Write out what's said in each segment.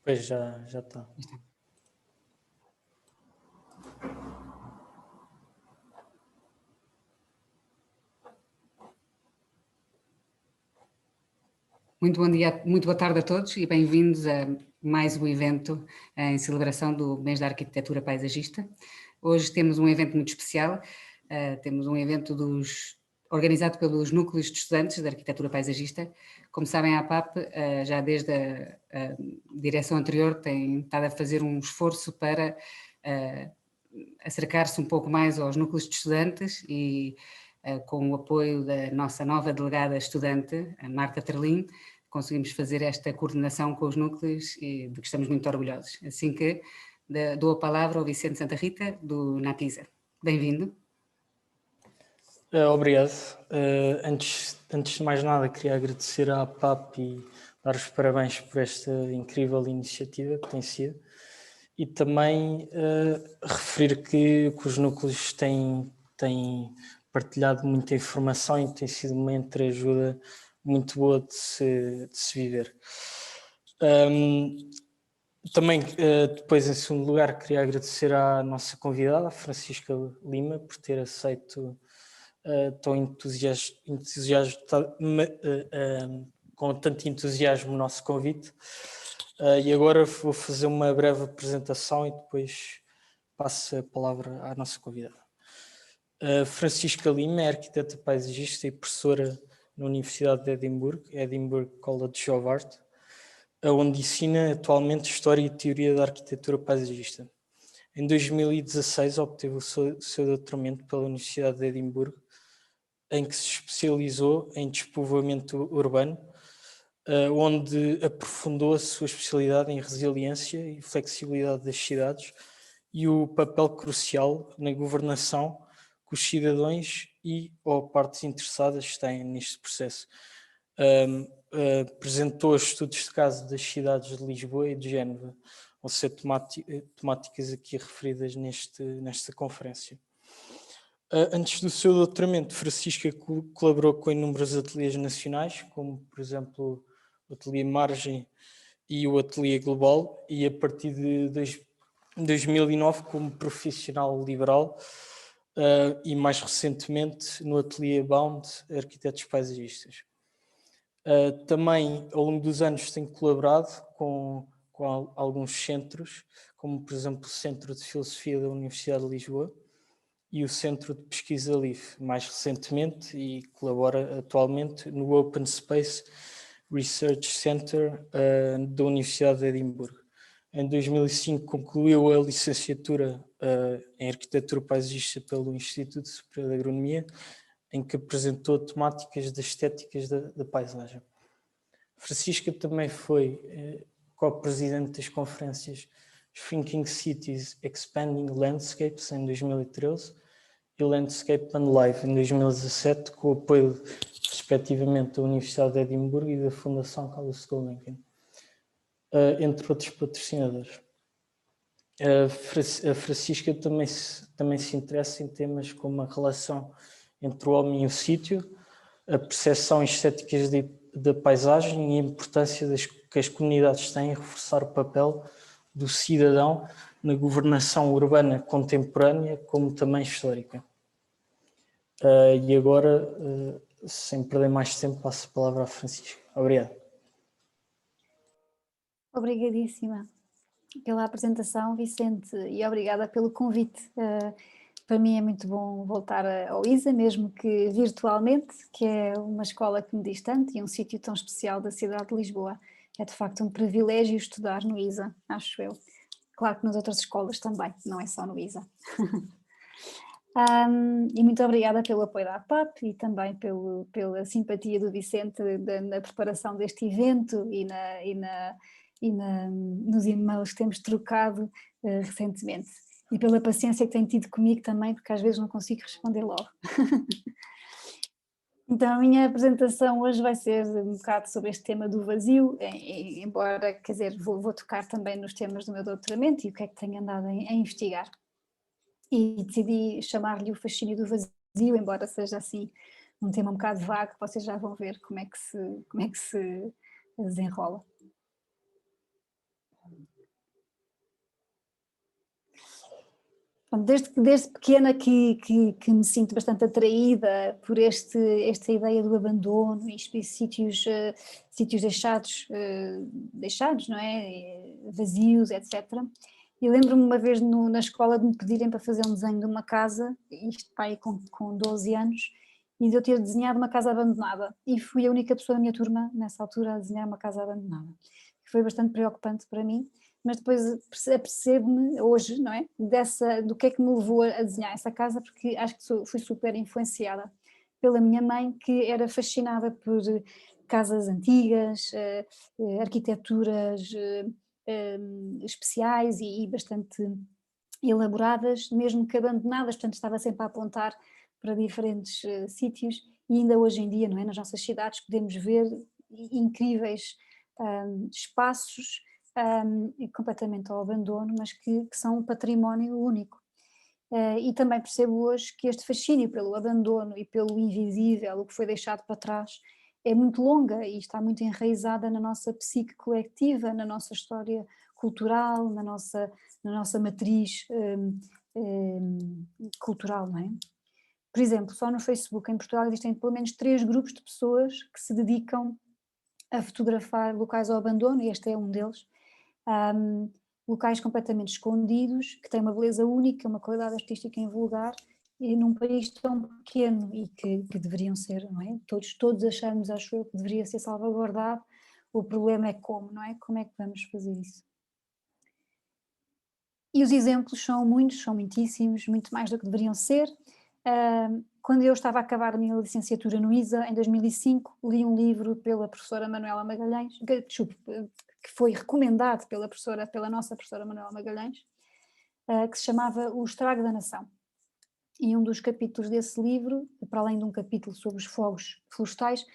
Pois já está. Muito bom dia, muito boa tarde a todos e bem-vindos a mais um evento em celebração do mês da arquitetura paisagista. Hoje temos um evento muito especial, temos um evento organizado pelos núcleos de estudantes de arquitetura paisagista. Como sabem, a APAP, já desde a direção anterior, tem estado a fazer um esforço para acercar-se um pouco mais aos núcleos de estudantes e com o apoio da nossa nova delegada estudante, a Marta Terlim, conseguimos fazer esta coordenação com os núcleos e de que estamos muito orgulhosos. Assim que dou a palavra ao Vicente Santa Rita, do NAPISA. Bem-vindo. Obrigado. Antes de mais nada, queria agradecer à APAP e dar os parabéns por esta incrível iniciativa que tem sido. E também referir que os núcleos têm partilhado muita informação e tem sido uma entreajuda muito boa de se viver. Também, depois, em segundo lugar, queria agradecer à nossa convidada, a Francisca Lima, por ter aceito tão com tanto entusiasmo o nosso convite. E agora vou fazer uma breve apresentação e depois passo a palavra à nossa convidada. Francisca Lima é arquiteta paisagista e professora na Universidade de Edinburgh College of Art, onde ensina atualmente História e Teoria da Arquitetura Paisagista. Em 2016 obteve o seu doutoramento pela Universidade de Edimburgo, em que se especializou em despovoamento urbano, onde aprofundou a sua especialidade em resiliência e flexibilidade das cidades e o papel crucial na governação que os cidadãos ou partes interessadas têm neste processo. Apresentou estudos de caso das cidades de Lisboa e de Génova, vão ser temáticas aqui referidas nesta conferência. Antes do seu doutoramento, Francisca colaborou com inúmeros ateliês nacionais, como, por exemplo, o Ateliê Margem e o Ateliê Global, e a partir de 2009 como profissional liberal e, mais recentemente, no Ateliê Bound, Arquitetos Paisagistas. Também, ao longo dos anos, tem colaborado com alguns centros, como, por exemplo, o Centro de Filosofia da Universidade de Lisboa, e o Centro de Pesquisa LIF, mais recentemente, e colabora atualmente no Open Space Research Center da Universidade de Edimburgo. Em 2005 concluiu a licenciatura em Arquitetura Paisagista pelo Instituto Superior de Agronomia, em que apresentou temáticas das estéticas da paisagem. Francisca também foi co-presidente das conferências Shrinking Cities, Expanding Landscapes, em 2013, e Landscape and Life, em 2017, com o apoio, respectivamente, da Universidade de Edimburgo e da Fundação Carlos Gulbenkian, entre outros patrocinadores. A Francisca também se interessa em temas como a relação entre o homem e o sítio, a percepção estéticas da paisagem e a importância que as comunidades têm em reforçar o papel do cidadão na governação urbana contemporânea, como também histórica. E agora, sem perder mais tempo, passo a palavra à Francisca. Obrigado. Obrigadíssima pela apresentação, Vicente, e obrigada pelo convite. Para mim é muito bom voltar ao ISA, mesmo que virtualmente, que é uma escola que me diz tanto e um sítio tão especial da cidade de Lisboa. É de facto um privilégio estudar no ISA, acho eu. Claro que nas outras escolas também, não é só no ISA. E muito obrigada pelo apoio da APAP e também pela simpatia do Vicente na preparação deste evento e nos e-mails que temos trocado recentemente. E pela paciência que tem tido comigo também, porque às vezes não consigo responder logo. Então a minha apresentação hoje vai ser um bocado sobre este tema do vazio, embora, quer dizer, vou tocar também nos temas do meu doutoramento e o que é que tenho andado a investigar. E decidi chamar-lhe o fascínio do vazio, embora seja assim um tema um bocado vago, vocês já vão ver como é que se desenrola. Desde pequena que me sinto bastante atraída por esta ideia do abandono e sítios deixados, não é? Vazios, etc. Eu lembro-me uma vez na escola de me pedirem para fazer um desenho de uma casa, isto pai com 12 anos, e de eu ter desenhado uma casa abandonada. E fui a única pessoa da minha turma, nessa altura, a desenhar uma casa abandonada. Foi bastante preocupante para mim, mas depois apercebo-me hoje, não é? Do que é que me levou a desenhar essa casa, porque acho que fui super influenciada pela minha mãe, que era fascinada por casas antigas, arquiteturas especiais e bastante elaboradas, mesmo que abandonadas, portanto estava sempre a apontar para diferentes sítios, e ainda hoje em dia, não é? Nas nossas cidades podemos ver incríveis espaços completamente ao abandono, mas que são um património único. E também percebo hoje que este fascínio pelo abandono e pelo invisível, o que foi deixado para trás, é muito longa e está muito enraizada na nossa psique coletiva, na nossa história cultural, na nossa matriz cultural, não é? Por exemplo, só no Facebook em Portugal existem pelo menos 3 grupos de pessoas que se dedicam a fotografar locais ao abandono, e este é um deles. Locais completamente escondidos, que têm uma beleza única, uma qualidade artística invulgar, e num país tão pequeno e que deveriam ser, não é? Todos achamos, acho eu, que deveria ser salvaguardado. O problema é como, não é? Como é que vamos fazer isso? E os exemplos são muitos, são muitíssimos, muito mais do que deveriam ser. Quando eu estava a acabar a minha licenciatura no ISA, em 2005, li um livro pela professora Manuela Magalhães, que foi recomendado pela nossa professora Manuela Magalhães, que se chamava O Estrago da Nação. E um dos capítulos desse livro, para além de um capítulo sobre os fogos florestais,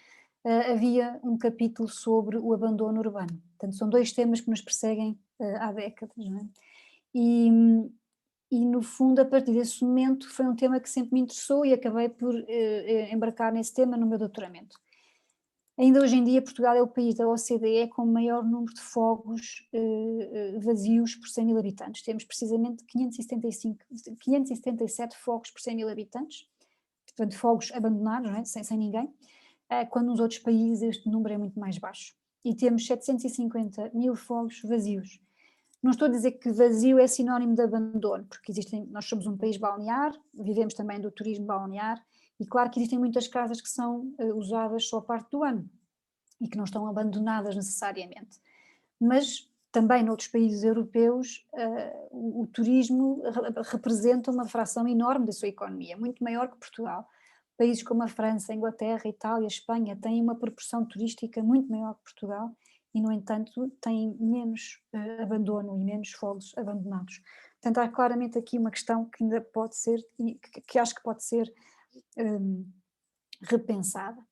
havia um capítulo sobre o abandono urbano. Portanto, são 2 temas que nos perseguem há décadas, não é? E no fundo, a partir desse momento, foi um tema que sempre me interessou e acabei por embarcar nesse tema no meu doutoramento. Ainda hoje em dia, Portugal é o país da OCDE com o maior número de fogos vazios por 100 mil habitantes. Temos precisamente 577 fogos por 100 mil habitantes, portanto fogos abandonados, não é? sem ninguém, quando nos outros países este número é muito mais baixo. E temos 750 mil fogos vazios. Não estou a dizer que vazio é sinónimo de abandono, porque nós somos um país balnear, vivemos também do turismo balnear, e claro que existem muitas casas que são usadas só parte do ano e que não estão abandonadas necessariamente. Mas também noutros países europeus o turismo representa uma fração enorme da sua economia, muito maior que Portugal. Países como a França, a Inglaterra, a Itália, a Espanha têm uma proporção turística muito maior que Portugal e, no entanto, têm menos abandono e menos fogos abandonados. Portanto, há claramente aqui uma questão que ainda pode ser, e que acho que pode ser repensada.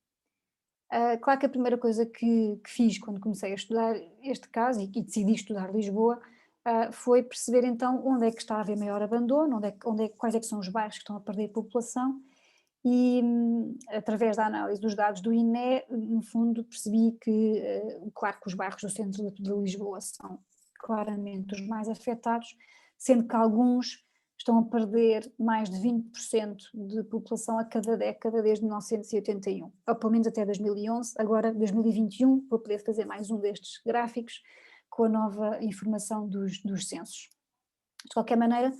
Claro que a primeira coisa que fiz quando comecei a estudar este caso e decidi estudar Lisboa foi perceber então onde é que está a haver maior abandono, quais é que são os bairros que estão a perder população, e através da análise dos dados do INE, no fundo percebi que, claro que os bairros do centro de Lisboa são claramente os mais afetados, sendo que alguns estão a perder mais de 20% de população a cada década desde 1981, ou pelo menos até 2011, agora 2021 vou poder fazer mais um destes gráficos com a nova informação dos censos. De qualquer maneira,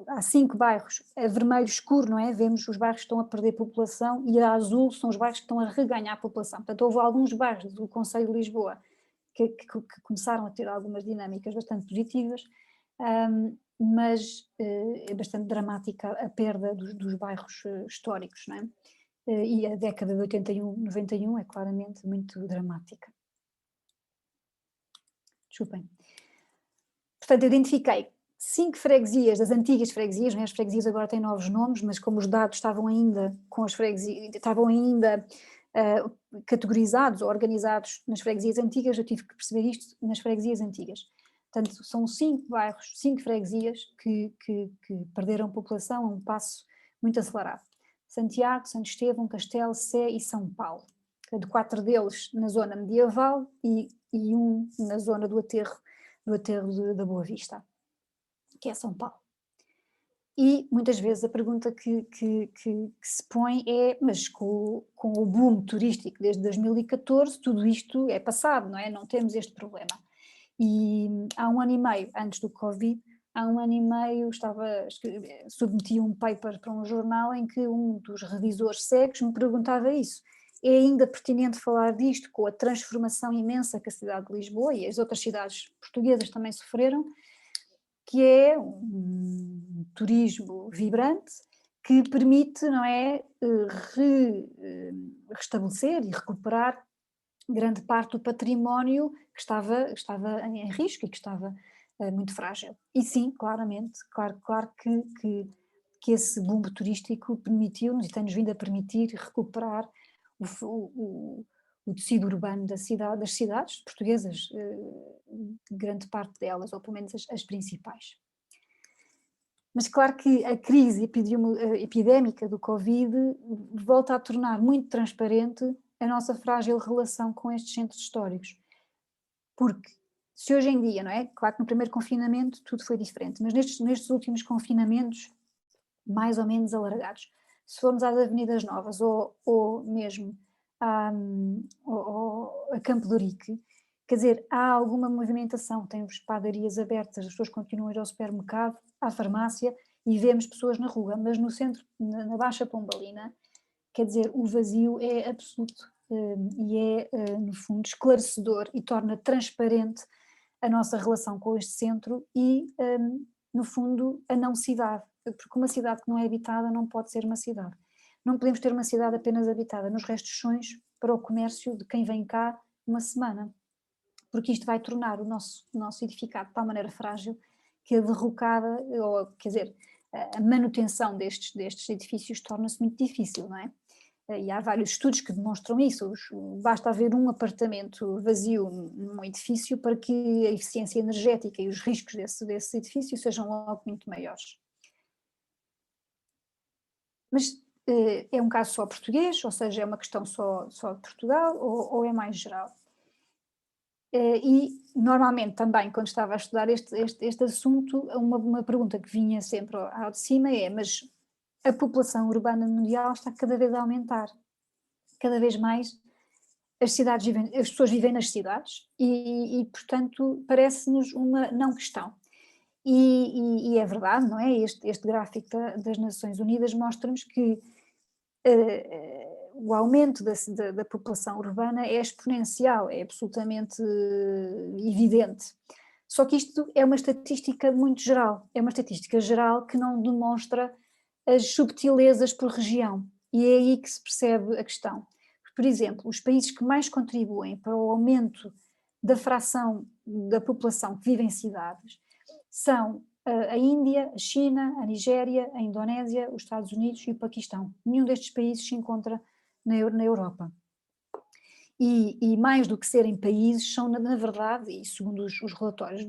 há 5 bairros, a vermelho escuro, não é? Vemos os bairros que estão a perder população, e a azul são os bairros que estão a reganhar população. Portanto, houve alguns bairros do Concelho de Lisboa que começaram a ter algumas dinâmicas bastante positivas, mas é bastante dramática a perda dos bairros históricos, não é? E a década de 81, 91 é claramente muito dramática. Desculpem. Portanto, eu identifiquei 5 freguesias, das antigas freguesias, não é? As freguesias agora têm novos nomes, mas como os dados estavam ainda com as freguesias, estavam ainda categorizados ou organizados nas freguesias antigas, eu tive que perceber isto nas freguesias antigas. Portanto, são 5 bairros, 5 freguesias que perderam população a um passo muito acelerado. Santiago, Santo Estevão, Castelo, Sé e São Paulo. De 4 deles na zona medieval e um na zona do aterro do aterro da Boa Vista, que é São Paulo. E muitas vezes a pergunta que se põe é, mas com o boom turístico desde 2014, tudo isto é passado, não é? Não temos este problema. E há 1 ano e meio, antes do Covid, há 1 ano e meio submeti um paper para um jornal em que um dos revisores cegos me perguntava isso. É ainda pertinente falar disto com a transformação imensa que a cidade de Lisboa e as outras cidades portuguesas também sofreram, que é um turismo vibrante que permite, não é, restabelecer e recuperar grande parte do património que estava em risco e que estava muito frágil. E sim, claramente, claro que esse boom turístico permitiu-nos e tem-nos vindo a permitir recuperar o tecido urbano das cidades portuguesas, grande parte delas, ou pelo menos as principais. Mas claro que a crise epidémica do Covid volta a tornar muito transparente a nossa frágil relação com estes centros históricos. Porque se hoje em dia, não é? Claro que no primeiro confinamento tudo foi diferente, mas nestes últimos confinamentos, mais ou menos alargados, se formos às Avenidas Novas ou mesmo a Campo de Ourique, quer dizer, há alguma movimentação, temos padarias abertas, as pessoas continuam a ir ao supermercado, à farmácia e vemos pessoas na rua, mas no centro, na Baixa Pombalina, quer dizer, o vazio é absoluto e é, no fundo, esclarecedor e torna transparente a nossa relação com este centro e, no fundo, a não cidade, porque uma cidade que não é habitada não pode ser uma cidade. Não podemos ter uma cidade apenas habitada nos restos sonhos para o comércio de quem vem cá uma semana, porque isto vai tornar o nosso edificado de tal maneira frágil que a derrocada, ou quer dizer, a manutenção destes edifícios torna-se muito difícil, não é? E há vários estudos que demonstram isso, basta haver um apartamento vazio num edifício para que a eficiência energética e os riscos desse edifício sejam logo muito maiores. Mas é um caso só português, ou seja, é uma questão só de Portugal ou é mais geral? E normalmente também quando estava a estudar este assunto, uma pergunta que vinha sempre ao de cima é, mas a população urbana mundial está cada vez a aumentar, cada vez mais as pessoas vivem nas cidades e portanto parece-nos uma não questão. E é verdade, não é? Este gráfico das Nações Unidas mostra-nos que o aumento da população urbana é exponencial, é absolutamente evidente. Só que isto é uma estatística muito geral, é uma estatística geral que não demonstra as subtilezas por região, e é aí que se percebe a questão. Por exemplo, os países que mais contribuem para o aumento da fração da população que vive em cidades são a Índia, a China, a Nigéria, a Indonésia, os Estados Unidos e o Paquistão. Nenhum destes países se encontra na Europa. E mais do que serem países, são na verdade, e segundo os relatórios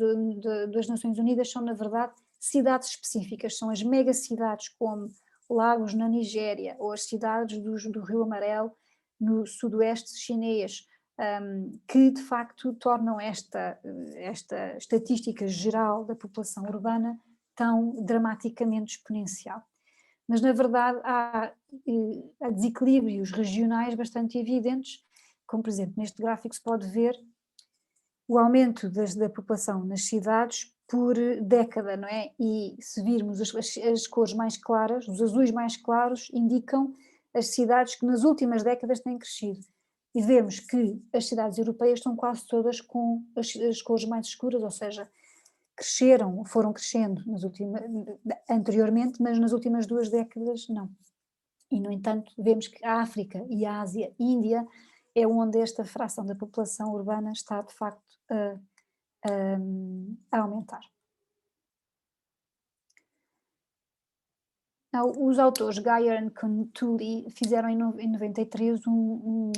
das Nações Unidas, são na verdade cidades específicas, são as megacidades como Lagos na Nigéria ou as cidades do Rio Amarelo no sudoeste chinês, que de facto tornam esta estatística geral da população urbana tão dramaticamente exponencial. Mas na verdade há desequilíbrios regionais bastante evidentes, como por exemplo neste gráfico se pode ver o aumento da população nas cidades por década, não é? E se virmos as cores mais claras, os azuis mais claros indicam as cidades que nas últimas décadas têm crescido. E vemos que as cidades europeias estão quase todas com as cores mais escuras, ou seja, foram crescendo anteriormente, mas nas últimas 2 décadas não. E no entanto vemos que a África e a Ásia e a Índia é onde esta fração da população urbana está de facto a aumentar. Os autores Geyer e Contuli fizeram em 93 um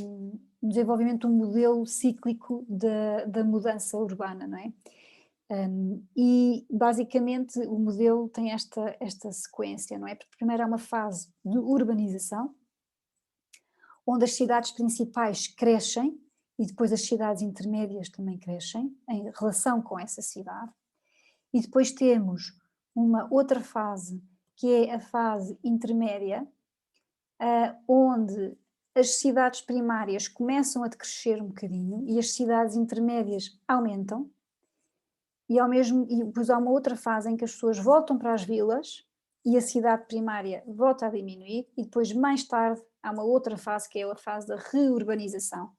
desenvolvimento de um modelo cíclico da mudança urbana, não é? E basicamente o modelo tem esta sequência, não é? Porque primeiro há uma fase de urbanização, onde as cidades principais crescem e depois as cidades intermédias também crescem em relação com essa cidade. E depois temos uma outra fase, que é a fase intermédia, onde as cidades primárias começam a decrescer um bocadinho e as cidades intermédias aumentam, e depois há uma outra fase em que as pessoas voltam para as vilas e a cidade primária volta a diminuir, e depois mais tarde há uma outra fase, que é a fase da reurbanização,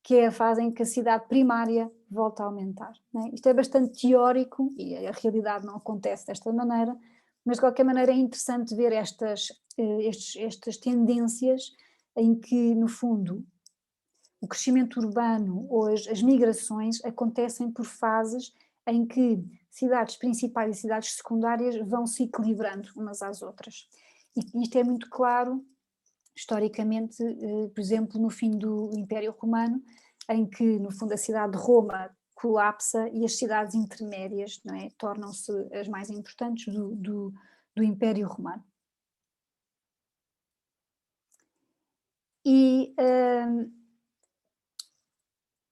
que é a fase em que a cidade primária volta a aumentar, não é? Isto é bastante teórico e a realidade não acontece desta maneira, mas de qualquer maneira é interessante ver estas tendências em que, no fundo, o crescimento urbano ou as migrações acontecem por fases em que cidades principais e cidades secundárias vão se equilibrando umas às outras. E isto é muito claro historicamente, por exemplo, no fim do Império Romano, em que, no fundo, a cidade de Roma colapsa e as cidades intermédias, não é, tornam-se as mais importantes do Império Romano. E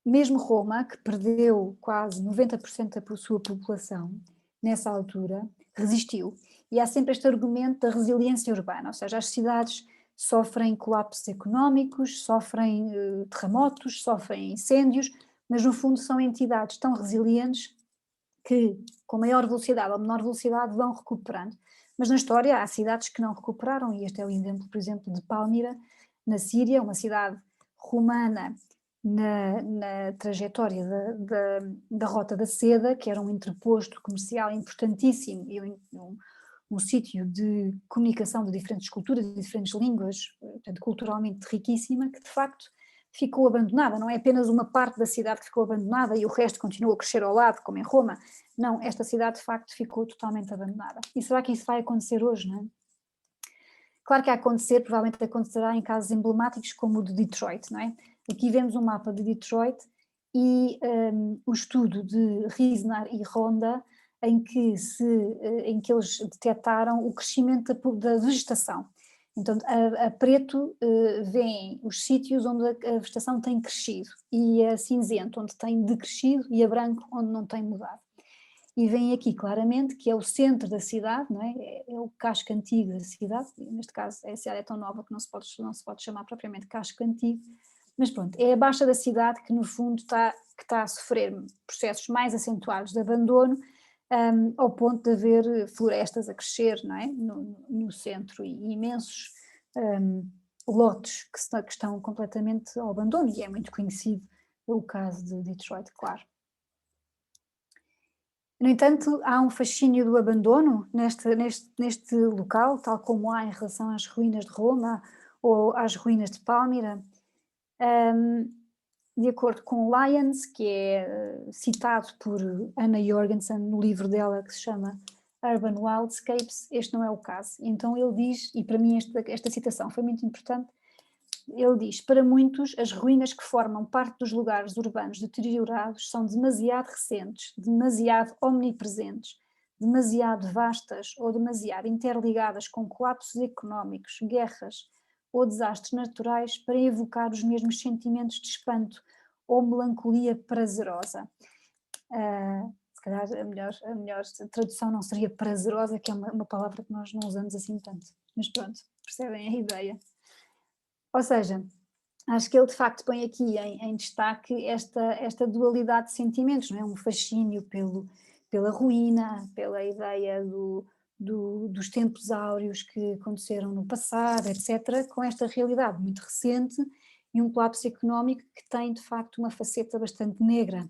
mesmo Roma, que perdeu quase 90% da sua população nessa altura, resistiu. E há sempre este argumento da resiliência urbana, ou seja, as cidades sofrem colapsos económicos, sofrem terremotos, sofrem incêndios, mas no fundo são entidades tão resilientes que, com maior velocidade ou menor velocidade, vão recuperando. Mas na história há cidades que não recuperaram, e este é o exemplo, por exemplo, de Pálmira, na Síria, uma cidade romana na trajetória da Rota da Seda, que era um entreposto comercial importantíssimo e um sítio de comunicação de diferentes culturas, de diferentes línguas, portanto, culturalmente riquíssima, que de facto ficou abandonada. Não é apenas uma parte da cidade que ficou abandonada e o resto continua a crescer ao lado, como em Roma. Não, esta cidade de facto ficou totalmente abandonada. E será que isso vai acontecer hoje, não é? Claro que a acontecer, provavelmente acontecerá em casos emblemáticos como o de Detroit, não é? Aqui vemos um mapa de Detroit e o estudo de Riesner e Ronda, em que eles detectaram o crescimento da vegetação. Então, a preto vêem os sítios onde a vegetação tem crescido, e a cinzento onde tem decrescido, e a branco onde não tem mudado. E vem aqui claramente que é o centro da cidade, não é? É o casco antigo da cidade, neste caso a cidade é tão nova que não se pode chamar propriamente casco antigo, mas pronto, é a baixa da cidade que no fundo está a sofrer processos mais acentuados de abandono, ao ponto de haver florestas a crescer, não é? No centro, e imensos lotes que estão completamente ao abandono, e é muito conhecido o caso de Detroit, claro. No entanto, há um fascínio do abandono neste local, tal como há em relação às ruínas de Roma ou às ruínas de Pálmira. De acordo com Lyons, que é citado por Anna Jorgensen no livro dela que se chama Urban Wildscapes, este não é o caso. Então ele diz, e para mim esta citação foi muito importante, ele diz: para muitos, as ruínas que formam parte dos lugares urbanos deteriorados são demasiado recentes, demasiado omnipresentes, demasiado vastas ou demasiado interligadas com colapsos económicos, guerras ou desastres naturais para evocar os mesmos sentimentos de espanto ou melancolia prazerosa. Se calhar a melhor tradução não seria prazerosa, que é uma palavra que nós não usamos assim tanto, mas pronto, percebem a ideia. Ou seja, acho que ele de facto põe aqui em destaque esta dualidade de sentimentos, não é? Um fascínio pela ruína, pela ideia dos tempos áureos que aconteceram no passado, etc., com esta realidade muito recente e um colapso económico que tem de facto uma faceta bastante negra.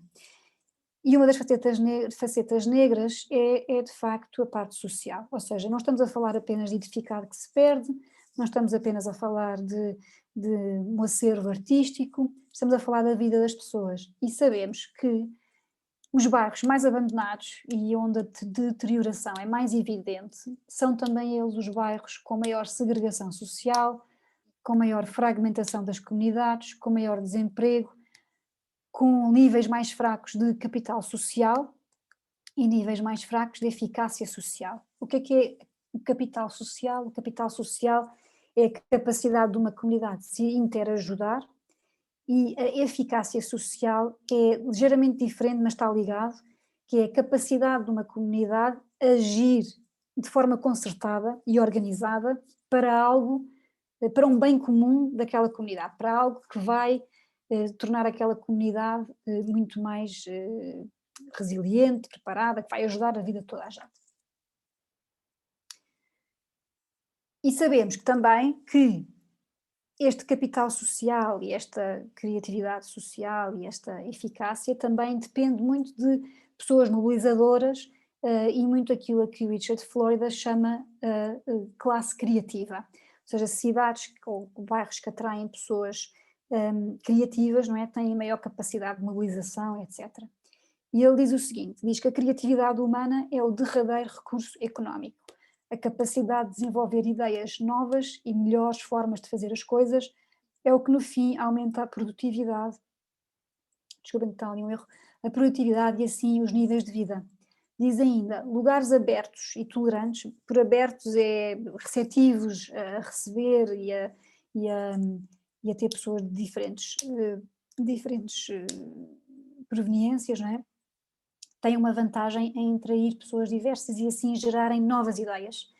E uma das facetas negras é de facto a parte social, ou seja, não estamos a falar apenas de edificado que se perde, não estamos apenas a falar de um acervo artístico, estamos a falar da vida das pessoas, e sabemos que os bairros mais abandonados e onde a deterioração é mais evidente são também eles os bairros com maior segregação social, com maior fragmentação das comunidades, com maior desemprego, com níveis mais fracos de capital social e níveis mais fracos de eficácia social. O que é o capital social? O capital social é a capacidade de uma comunidade de se interajudar e a eficácia social é ligeiramente diferente, mas está ligado, que é a capacidade de uma comunidade agir de forma concertada e organizada para algo, para um bem comum daquela comunidade, para algo que vai tornar aquela comunidade muito mais resiliente, preparada, que vai ajudar a vida de toda a gente. E sabemos também que este capital social e esta criatividade social e esta eficácia também depende muito de pessoas mobilizadoras e muito aquilo a que o Richard Florida chama classe criativa, ou seja, cidades ou bairros que atraem pessoas criativas, não é? Têm maior capacidade de mobilização, etc. E ele diz o seguinte, diz que a criatividade humana é o derradeiro recurso económico. A capacidade de desenvolver ideias novas e melhores formas de fazer as coisas é o que no fim aumenta a produtividade, desculpem que está ali um erro, a produtividade e assim os níveis de vida. Diz ainda, lugares abertos e tolerantes, por abertos é receptivos a receber e a ter pessoas de diferentes proveniências, não é? Tem uma vantagem em atrair pessoas diversas e assim gerarem novas ideias.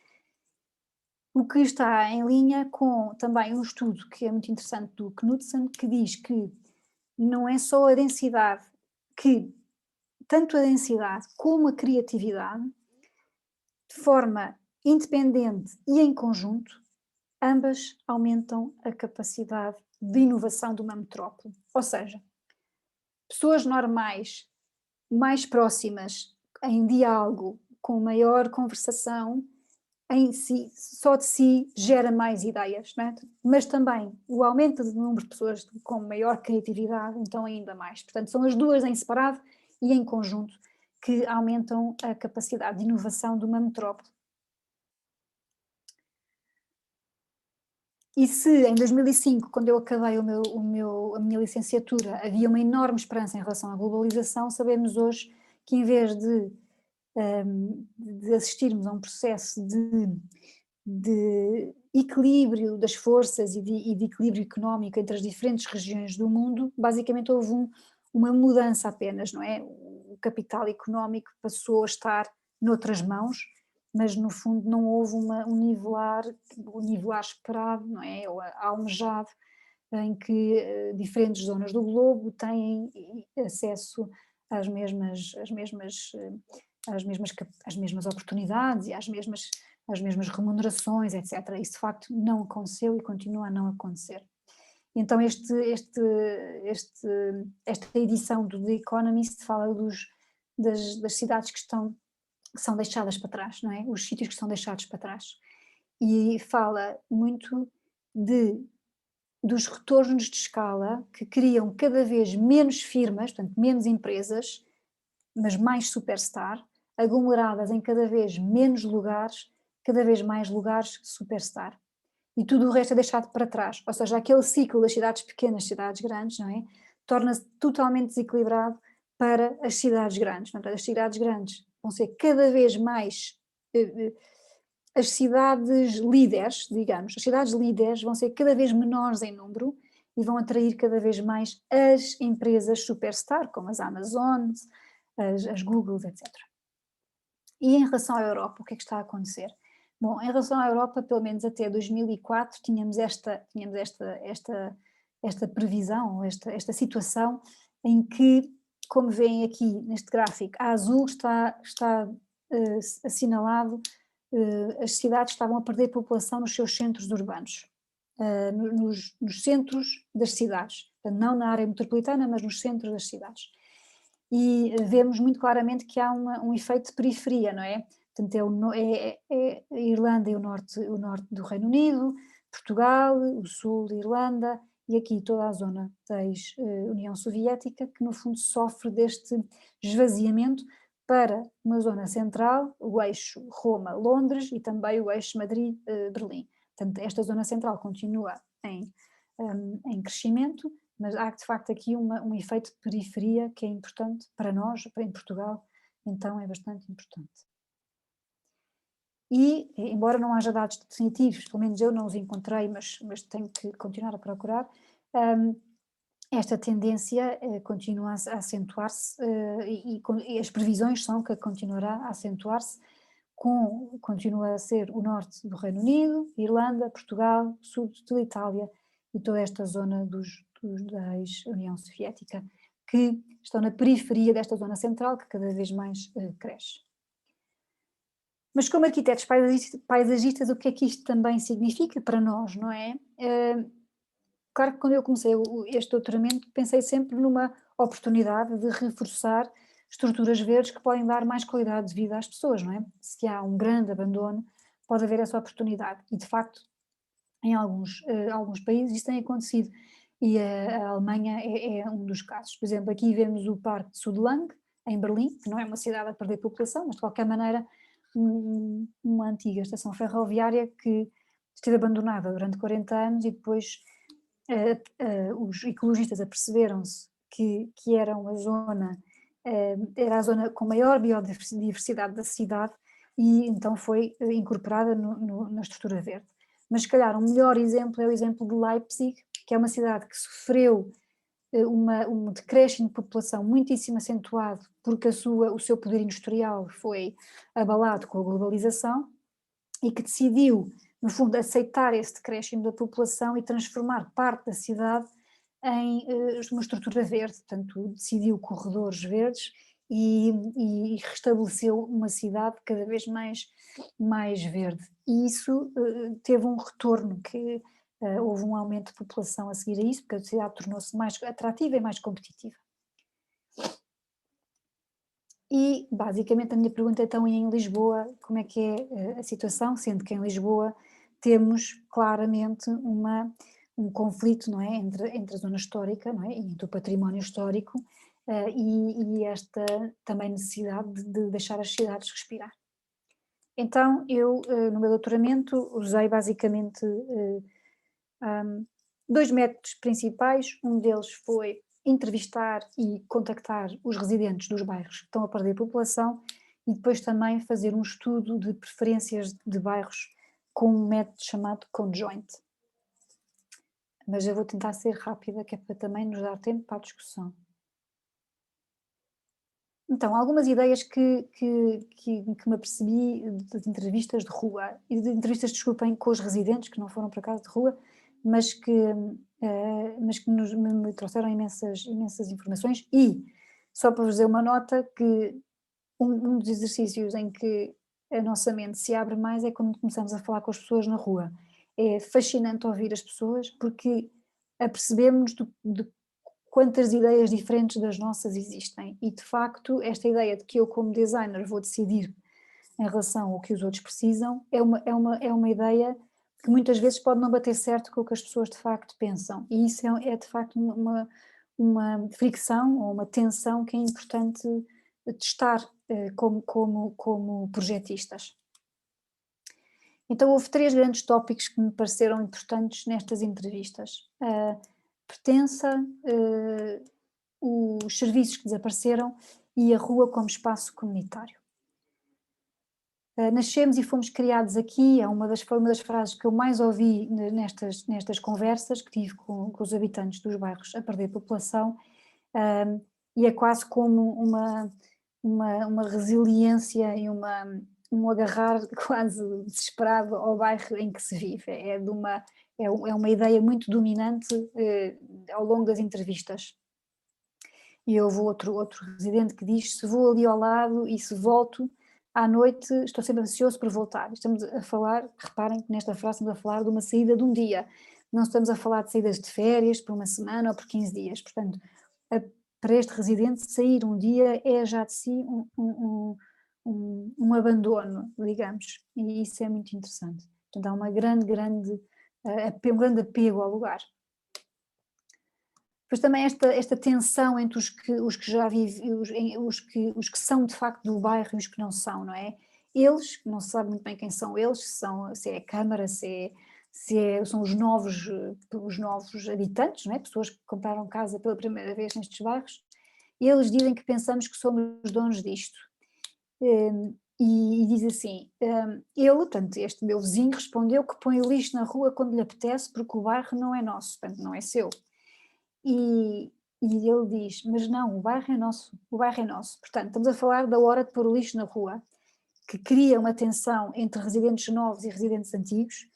O que está em linha com também um estudo que é muito interessante do Knudsen, que diz que não é só a densidade, que tanto a densidade como a criatividade, de forma independente e em conjunto, ambas aumentam a capacidade de inovação de uma metrópole. Ou seja, pessoas normais, mais próximas, em diálogo, com maior conversação, em si, só de si gera mais ideias, não é? Mas também o aumento do número de pessoas com maior criatividade, então ainda mais. Portanto, são as duas em separado e em conjunto que aumentam a capacidade de inovação de uma metrópole. E se em 2005, quando eu acabei a minha licenciatura, havia uma enorme esperança em relação à globalização, sabemos hoje que em vez de assistirmos a um processo de equilíbrio das forças e de equilíbrio económico entre as diferentes regiões do mundo, basicamente houve uma mudança apenas, não é? O capital económico passou a estar noutras mãos, mas no fundo não houve o nivelar esperado, não é? Ou almejado, em que diferentes zonas do globo têm acesso às mesmas oportunidades e às mesmas remunerações, etc. Isso de facto não aconteceu e continua a não acontecer. Então esta edição do The Economist fala das cidades que são deixadas para trás, não é? Os sítios que são deixados para trás. E fala muito dos retornos de escala que criam cada vez menos firmas, portanto menos empresas, mas mais superstar, aglomeradas em cada vez menos lugares, cada vez mais lugares superstar. E tudo o resto é deixado para trás, ou seja, aquele ciclo das cidades pequenas, cidades grandes, não é? Torna-se totalmente desequilibrado para as cidades grandes. Portanto, as cidades grandes vão ser cada vez mais as cidades líderes, digamos, as cidades líderes vão ser cada vez menores em número e vão atrair cada vez mais as empresas superstar, como as Amazonas, as Googles, etc. E em relação à Europa, o que é que está a acontecer? Bom, em relação à Europa, pelo menos até 2004, tínhamos esta previsão, esta situação em que, como veem aqui neste gráfico, a azul está assinalado, as cidades estavam a perder população nos seus centros urbanos, nos centros das cidades, portanto, não na área metropolitana, mas nos centros das cidades. E vemos muito claramente que há um efeito de periferia, não é? Portanto, é a Irlanda e o norte do Reino Unido, Portugal, o sul da Irlanda e aqui toda a zona da ex-União Soviética, que no fundo sofre deste esvaziamento para uma zona central, o eixo Roma-Londres e também o eixo Madrid-Berlim. Portanto, esta zona central continua em crescimento, mas há de facto aqui um efeito de periferia que é importante para nós, para em Portugal, então é bastante importante. E, embora não haja dados definitivos, pelo menos eu não os encontrei, mas tenho que continuar a procurar, esta tendência continua a acentuar-se e as previsões são que continuará a acentuar-se, continua a ser o norte do Reino Unido, Irlanda, Portugal, sul de Itália e toda esta zona da ex-União Soviética, que estão na periferia desta zona central, que cada vez mais cresce. Mas como arquitetos paisagistas, o que é que isto também significa para nós, não é? Claro que quando eu comecei este doutoramento pensei sempre numa oportunidade de reforçar estruturas verdes que podem dar mais qualidade de vida às pessoas, não é? Se há um grande abandono, pode haver essa oportunidade e de facto em alguns países isso tem acontecido e a Alemanha é um dos casos. Por exemplo, aqui vemos o Parque de Sudlang, em Berlim, que não é uma cidade a perder população, mas de qualquer maneira uma antiga estação ferroviária que esteve abandonada durante 40 anos e depois os ecologistas aperceberam-se que era uma zona, era a zona com maior biodiversidade da cidade e então foi incorporada na estrutura verde. Mas se calhar um melhor exemplo é o exemplo de Leipzig, que é uma cidade que sofreu um decréscimo de população muitíssimo acentuado porque o seu poder industrial foi abalado com a globalização e que decidiu, no fundo, aceitar esse decréscimo da população e transformar parte da cidade em uma estrutura verde, portanto decidiu corredores verdes e restabeleceu uma cidade cada vez mais verde. E isso teve um retorno, que houve um aumento de população a seguir a isso, porque a cidade tornou-se mais atrativa e mais competitiva. E basicamente a minha pergunta então é em Lisboa, como é que é a situação, sendo que em Lisboa temos claramente um conflito, não é, entre a zona histórica, não é, e entre o património histórico e esta também necessidade de deixar as cidades respirar. Então eu no meu doutoramento usei basicamente dois métodos principais, um deles foi entrevistar e contactar os residentes dos bairros que estão a perder população e depois também fazer um estudo de preferências de bairros com um método chamado conjoint. Mas eu vou tentar ser rápida, que é para também nos dar tempo para a discussão. Então, algumas ideias que me apercebi de entrevistas de rua, e de entrevistas, desculpem, com os residentes, que não foram para casa de rua, mas que me trouxeram imensas informações e, só para vos dizer uma nota, que um dos exercícios em que a nossa mente se abre mais é quando começamos a falar com as pessoas na rua. É fascinante ouvir as pessoas porque apercebemos de quantas ideias diferentes das nossas existem e de facto esta ideia de que eu como designer vou decidir em relação ao que os outros precisam é uma ideia que muitas vezes pode não bater certo com o que as pessoas de facto pensam e isso é de facto uma fricção ou uma tensão que é importante testar como projetistas. Então houve 3 grandes tópicos que me pareceram importantes nestas entrevistas. Pertença, os serviços que desapareceram e a rua como espaço comunitário. Nascemos e fomos criados aqui, foi uma das frases que eu mais ouvi nestas conversas que tive com os habitantes dos bairros a perder população, e é quase como uma resiliência e um agarrar quase desesperado ao bairro em que se vive. É uma ideia muito dominante ao longo das entrevistas. E houve outro residente que diz: se vou ali ao lado e se volto à noite, estou sempre ansioso por voltar. Estamos a falar, reparem que nesta frase estamos a falar de uma saída de um dia, não estamos a falar de saídas de férias por uma semana ou por 15 dias. Portanto, para este residente, sair um dia é já de si um abandono, digamos, e isso é muito interessante. Portanto, há um grande apego ao lugar. Depois também esta tensão entre os que já vivem, os que são de facto do bairro e os que não são, não é? Eles, não se sabe muito bem quem são eles, se é a Câmara, são os novos habitantes, não é? Pessoas que compraram casa pela primeira vez nestes bairros, eles dizem que pensamos que somos donos disto. E diz assim, portanto, este meu vizinho respondeu que põe o lixo na rua quando lhe apetece porque o bairro não é nosso, portanto não é seu. e ele diz, mas não, o bairro é nosso, o bairro é nosso. Portanto, estamos a falar da hora de pôr o lixo na rua, que cria uma tensão entre residentes novos e residentes antigos,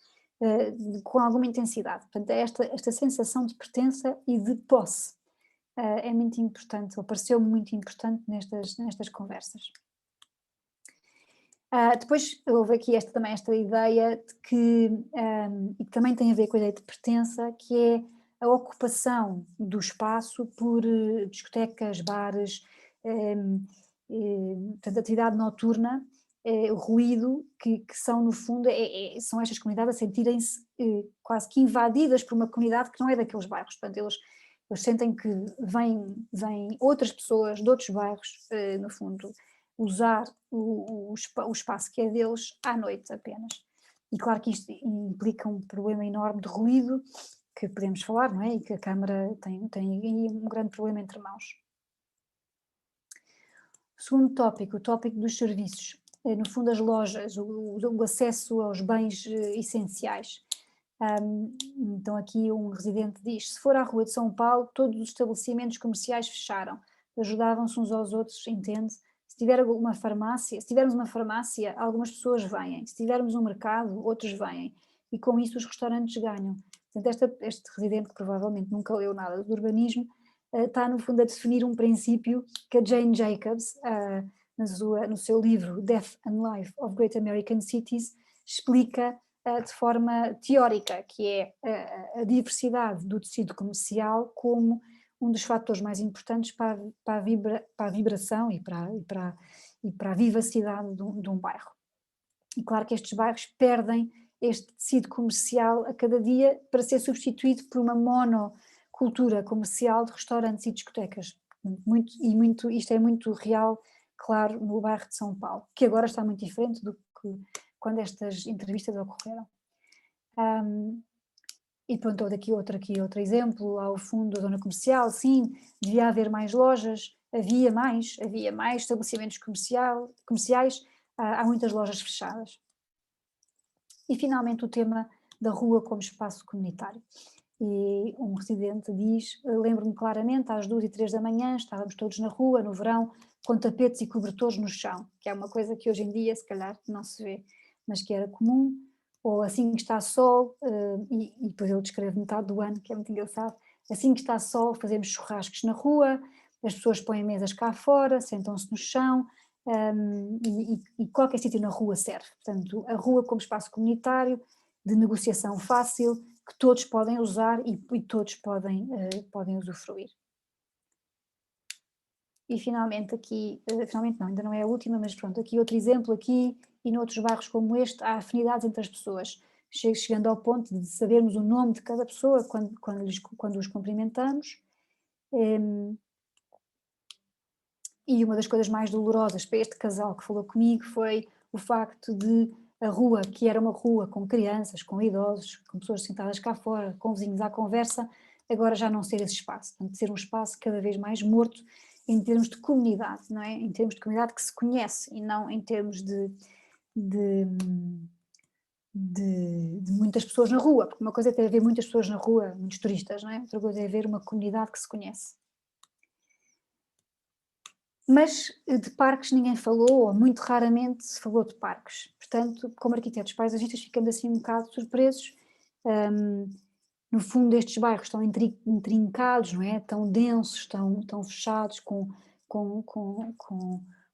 com alguma intensidade. Portanto, é esta sensação de pertença e de posse. É muito importante, ou pareceu-me muito importante nestas conversas. Depois houve aqui também esta ideia de que, e que também tem a ver com a ideia de pertença, que é a ocupação do espaço por discotecas, bares, portanto, atividade noturna, o ruído, que são no fundo, são estas comunidades a sentirem-se quase que invadidas por uma comunidade que não é daqueles bairros. Portanto, eles sentem que vêm outras pessoas de outros bairros, no fundo, usar o espaço que é deles à noite apenas. E claro que isto implica um problema enorme de ruído, que podemos falar, não é? E que a Câmara tem aí um grande problema entre mãos. O segundo tópico, o tópico dos serviços. No fundo, as lojas, o acesso aos bens essenciais. Então aqui um residente diz, se for à Rua de São Paulo, todos os estabelecimentos comerciais fecharam, ajudavam-se uns aos outros, entende? Se tivermos uma farmácia, algumas pessoas vêm, se tivermos um mercado, outros vêm, e com isso os restaurantes ganham. Portanto, este residente, que provavelmente nunca leu nada do urbanismo, está no fundo a definir um princípio que a Jane Jacobs, no seu livro Death and Life of Great American Cities, explica de forma teórica, que é a diversidade do tecido comercial como um dos fatores mais importantes para a vibração e para a vivacidade de um bairro. E claro que estes bairros perdem este tecido comercial a cada dia para ser substituído por uma monocultura comercial de restaurantes e discotecas. Isto é muito real, claro, no bairro de São Paulo, que agora está muito diferente do que quando estas entrevistas ocorreram. E pronto, aqui outro exemplo, ao fundo da zona comercial, sim, devia haver mais lojas, havia mais estabelecimentos comerciais, há muitas lojas fechadas. E finalmente o tema da rua como espaço comunitário. E um residente diz, lembro-me claramente, às 2 e 3 da manhã, estávamos todos na rua, no verão, com tapetes e cobertores no chão, que é uma coisa que hoje em dia se calhar não se vê, mas que era comum, ou assim que está sol, e depois ele descreve metade do ano, que é muito engraçado, assim que está sol fazemos churrascos na rua, as pessoas põem mesas cá fora, sentam-se no chão, e qualquer sítio na rua serve. Portanto, a rua como espaço comunitário, de negociação fácil, que todos podem usar e todos podem usufruir. E finalmente aqui, finalmente não, ainda não é a última, mas pronto, aqui outro exemplo, aqui e noutros bairros como este, há afinidades entre as pessoas, chegando ao ponto de sabermos o nome de cada pessoa quando os cumprimentamos. E uma das coisas mais dolorosas para este casal que falou comigo foi o facto de a rua, que era uma rua com crianças, com idosos, com pessoas sentadas cá fora, com vizinhos à conversa, agora já não ser esse espaço, portanto, ser um espaço cada vez mais morto em termos de comunidade, não é? Em termos de comunidade que se conhece e não em termos de muitas pessoas na rua, porque uma coisa é ter a ver muitas pessoas na rua, muitos turistas, não é? Outra coisa é ver uma comunidade que se conhece. Mas de parques ninguém falou, ou muito raramente se falou de parques. Portanto, como arquitetos paisagistas ficamos assim um bocado surpresos. No fundo estes bairros estão intrincados, não é? Tão densos, tão fechados, com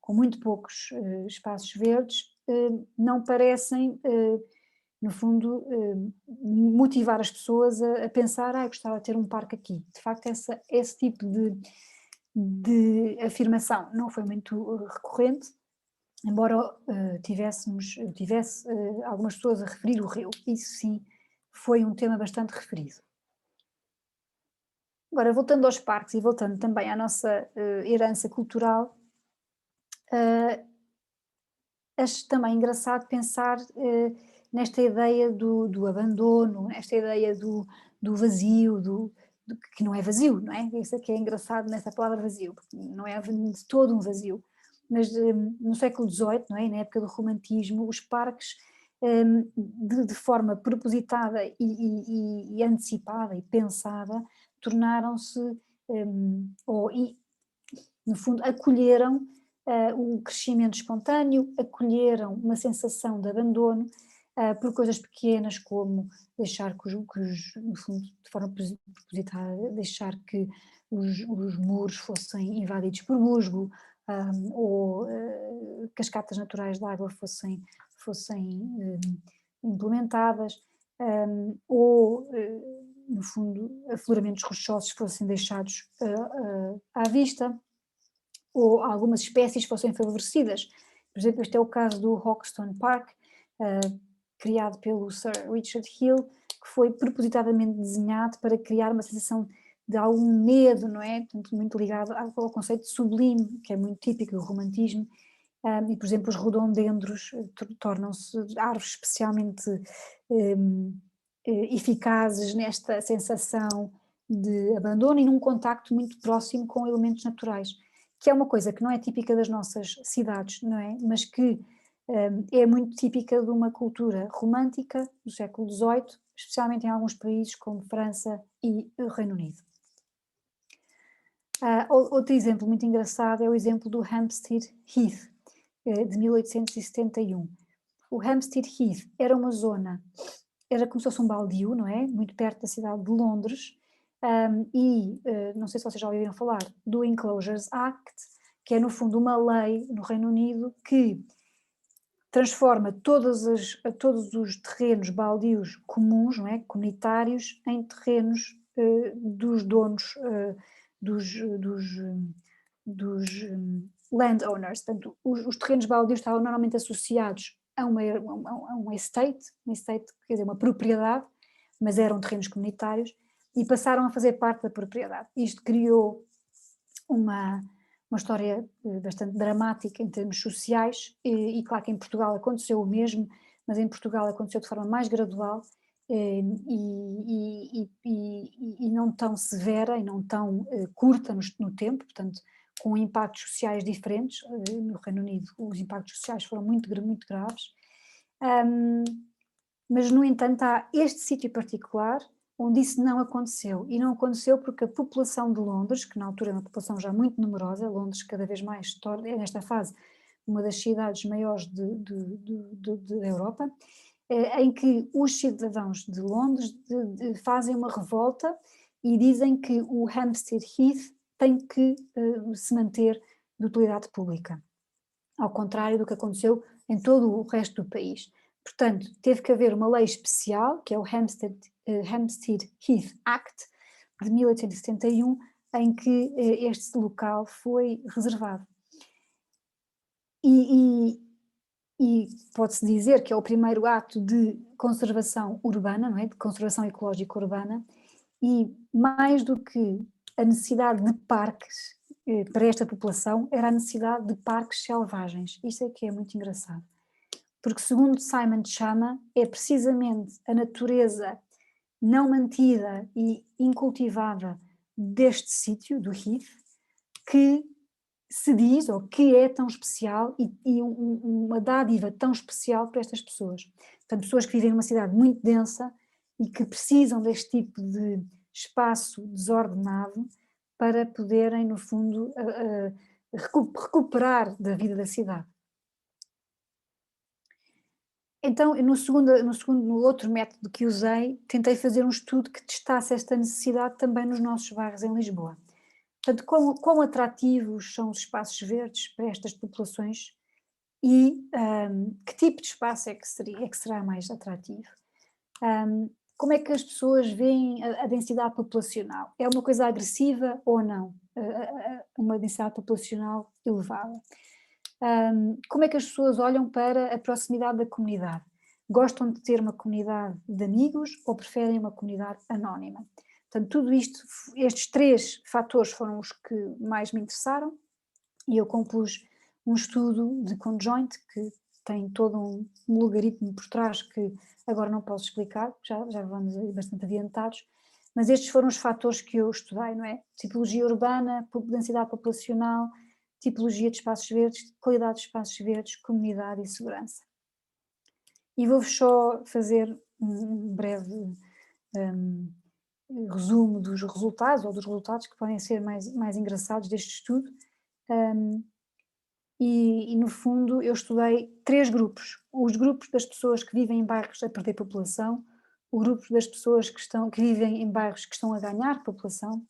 muito poucos espaços verdes, não parecem, no fundo, motivar as pessoas a pensar, gostava de ter um parque aqui. De facto, esse tipo de afirmação não foi muito recorrente, embora tivesse algumas pessoas a referir o rio. Isso sim foi um tema bastante referido. Agora, voltando aos parques e voltando também à nossa herança cultural, acho também engraçado pensar nesta ideia do abandono, nesta ideia do vazio, que não é vazio, não é? Isso é que é engraçado nessa palavra vazio, porque não é de todo um vazio. Mas no século XVIII, não é? Na época do romantismo, os parques, de forma propositada e antecipada e pensada, tornaram-se, no fundo, acolheram o crescimento espontâneo, acolheram uma sensação de abandono por coisas pequenas, como deixar no fundo, de forma propositada, deixar que os muros fossem invadidos por musgo, ou cascatas naturais de água fossem implementadas, ou, no fundo, afloramentos rochosos fossem deixados à vista, ou algumas espécies fossem favorecidas. Por exemplo, este é o caso do Hawkstone Park, criado pelo Sir Richard Hill, que foi propositadamente desenhado para criar uma sensação de algum medo, não é? Muito ligado ao conceito de sublime, que é muito típico do romantismo, e, por exemplo, os rododendros tornam-se árvores especialmente eficazes nesta sensação de abandono e num contacto muito próximo com elementos naturais, que é uma coisa que não é típica das nossas cidades, não é? Mas que é muito típica de uma cultura romântica do século XVIII, especialmente em alguns países como França e Reino Unido. Outro exemplo muito engraçado é o exemplo do Hampstead Heath, de 1871. O Hampstead Heath era uma zona, era como se fosse um baldio, não é? Muito perto da cidade de Londres, não sei se vocês já ouviram falar do Enclosures Act, que é no fundo uma lei no Reino Unido que transforma todos os terrenos baldios comuns, não é? Comunitários, em terrenos dos donos, dos landowners. Portanto, os terrenos baldios estavam normalmente associados a um estate, quer dizer, uma propriedade, mas eram terrenos comunitários, e passaram a fazer parte da propriedade. Isto criou uma história bastante dramática em termos sociais, e claro que em Portugal aconteceu o mesmo, mas em Portugal aconteceu de forma mais gradual e não tão severa e não tão curta no tempo, portanto, com impactos sociais diferentes. No Reino Unido os impactos sociais foram muito, muito graves, mas no entanto há este sítio particular onde isso não aconteceu, e não aconteceu porque a população de Londres, que na altura era uma população já muito numerosa, Londres cada vez mais é nesta fase uma das cidades maiores da Europa, em que os cidadãos de Londres fazem uma revolta e dizem que o Hampstead Heath tem que se manter de utilidade pública, ao contrário do que aconteceu em todo o resto do país. Portanto, teve que haver uma lei especial, que é o Hampstead Heath Act, de 1871, em que este local foi reservado. E pode-se dizer que é o primeiro ato de conservação urbana, não é? De conservação ecológica urbana, e mais do que a necessidade de parques para esta população, era a necessidade de parques selvagens. Isto é que é muito engraçado. Porque, segundo Simon Chama, é precisamente a natureza não mantida e incultivada deste sítio, do Heath, que se diz, ou que é tão especial e uma dádiva tão especial para estas pessoas. Portanto, pessoas que vivem numa cidade muito densa e que precisam deste tipo de espaço desordenado para poderem, no fundo, recuperar da vida da cidade. Então, no outro método que usei, tentei fazer um estudo que testasse esta necessidade também nos nossos bairros em Lisboa. Portanto, quão atrativos são os espaços verdes para estas populações e que tipo de espaço é que será mais atrativo? Como é que as pessoas veem a densidade populacional? É uma coisa agressiva ou não? Uma densidade populacional elevada? Como é que as pessoas olham para a proximidade da comunidade? Gostam de ter uma comunidade de amigos ou preferem uma comunidade anónima? Portanto, tudo isto, estes 3 fatores foram os que mais me interessaram, e eu compus um estudo de conjoint que tem todo um logaritmo por trás que agora não posso explicar, já vamos bastante adiantados, mas estes foram os fatores que eu estudei, não é? Tipologia urbana, densidade populacional, tipologia de espaços verdes, qualidade de espaços verdes, comunidade e segurança. E vou-vos só fazer um breve resumo dos resultados, ou dos resultados que podem ser mais engraçados deste estudo. E no fundo eu estudei 3 grupos: os grupos das pessoas que vivem em bairros a perder população, o grupo das pessoas que vivem em bairros que estão a ganhar população,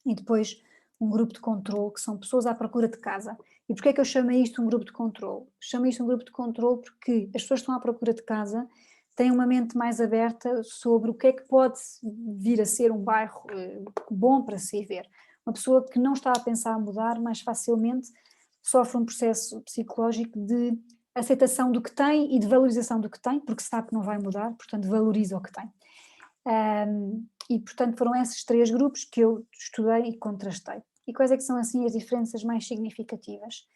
e depois um grupo de controle, que são pessoas à procura de casa. E porquê é que eu chamei isto um grupo de controle? Chamei isto um grupo de controle porque as pessoas que estão à procura de casa têm uma mente mais aberta sobre o que é que pode vir a ser um bairro bom para se viver. Uma pessoa que não está a pensar mudar mais facilmente sofre um processo psicológico de aceitação do que tem e de valorização do que tem, porque sabe que não vai mudar, portanto valoriza o que tem. E portanto foram esses 3 grupos que eu estudei e contrastei. E quais é que são assim as diferenças mais significativas?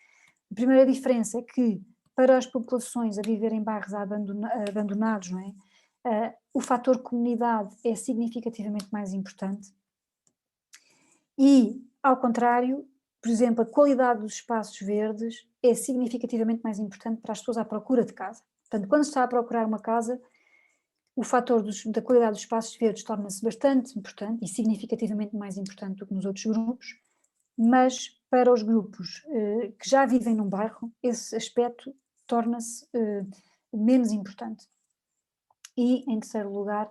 A primeira diferença é que para as populações a viver em bairros abandonados, não é? O fator comunidade é significativamente mais importante. E, ao contrário, por exemplo, a qualidade dos espaços verdes é significativamente mais importante para as pessoas à procura de casa. Portanto, quando se está a procurar uma casa, o fator da qualidade dos espaços verdes torna-se bastante importante e significativamente mais importante do que nos outros grupos, mas para os grupos que já vivem num bairro, esse aspecto torna-se menos importante. E, em terceiro lugar,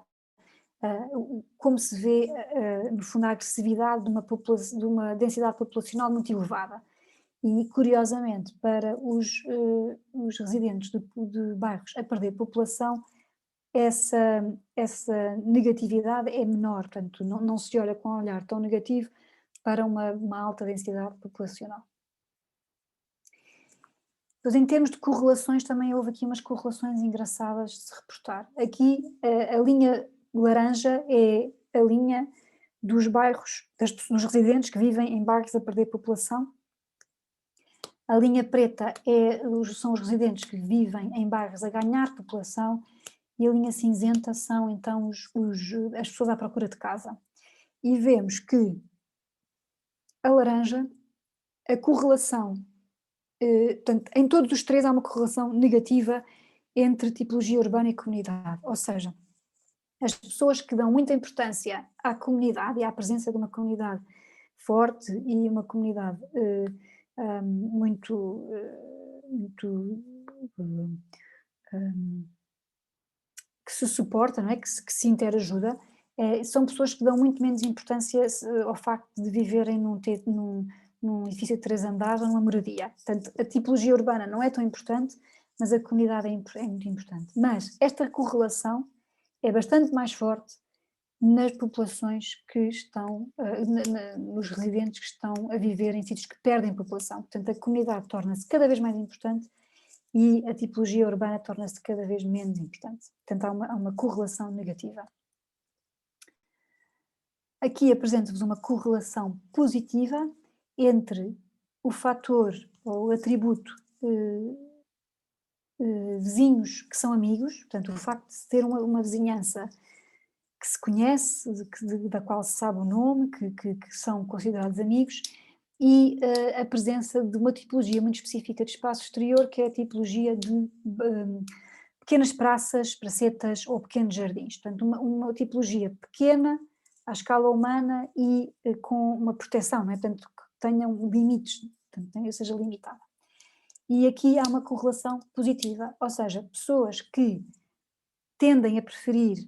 como se vê, no fundo, a agressividade de uma densidade populacional muito elevada. E, curiosamente, para os residentes de bairros a perder população, essa negatividade é menor, portanto, não se olha com um olhar tão negativo para uma alta densidade populacional. Depois, em termos de correlações, também houve aqui umas correlações engraçadas de se reportar. Aqui, a linha laranja é a linha dos bairros, dos residentes que vivem em bairros a perder população. A linha preta são os residentes que vivem em bairros a ganhar população, e a linha cinzenta são então as pessoas à procura de casa. E vemos que a laranja, a correlação, portanto, em todos os 3 há uma correlação negativa entre tipologia urbana e comunidade, ou seja, as pessoas que dão muita importância à comunidade e à presença de uma comunidade forte e uma comunidade muito que se suporta, não é? que se interajuda, são pessoas que dão muito menos importância ao facto de viverem num edifício de 3 andares ou numa moradia. Portanto, a tipologia urbana não é tão importante, mas a comunidade é muito importante. Mas esta correlação é bastante mais forte nas populações que estão, nos residentes que estão a viver em sítios que perdem população. Portanto, a comunidade torna-se cada vez mais importante e a tipologia urbana torna-se cada vez menos importante. Portanto, há uma correlação negativa. Aqui apresento-vos uma correlação positiva entre o fator ou o atributo vizinhos que são amigos, portanto, o facto de ter uma vizinhança que se conhece, da qual se sabe o nome, que são considerados amigos, e a presença de uma tipologia muito específica de espaço exterior, que é a tipologia de pequenas praças, pracetas ou pequenos jardins. Portanto, uma tipologia pequena, à escala humana e com uma proteção, não é? Portanto, que tenham limites, portanto, seja limitada. E aqui há uma correlação positiva, ou seja, pessoas que tendem a preferir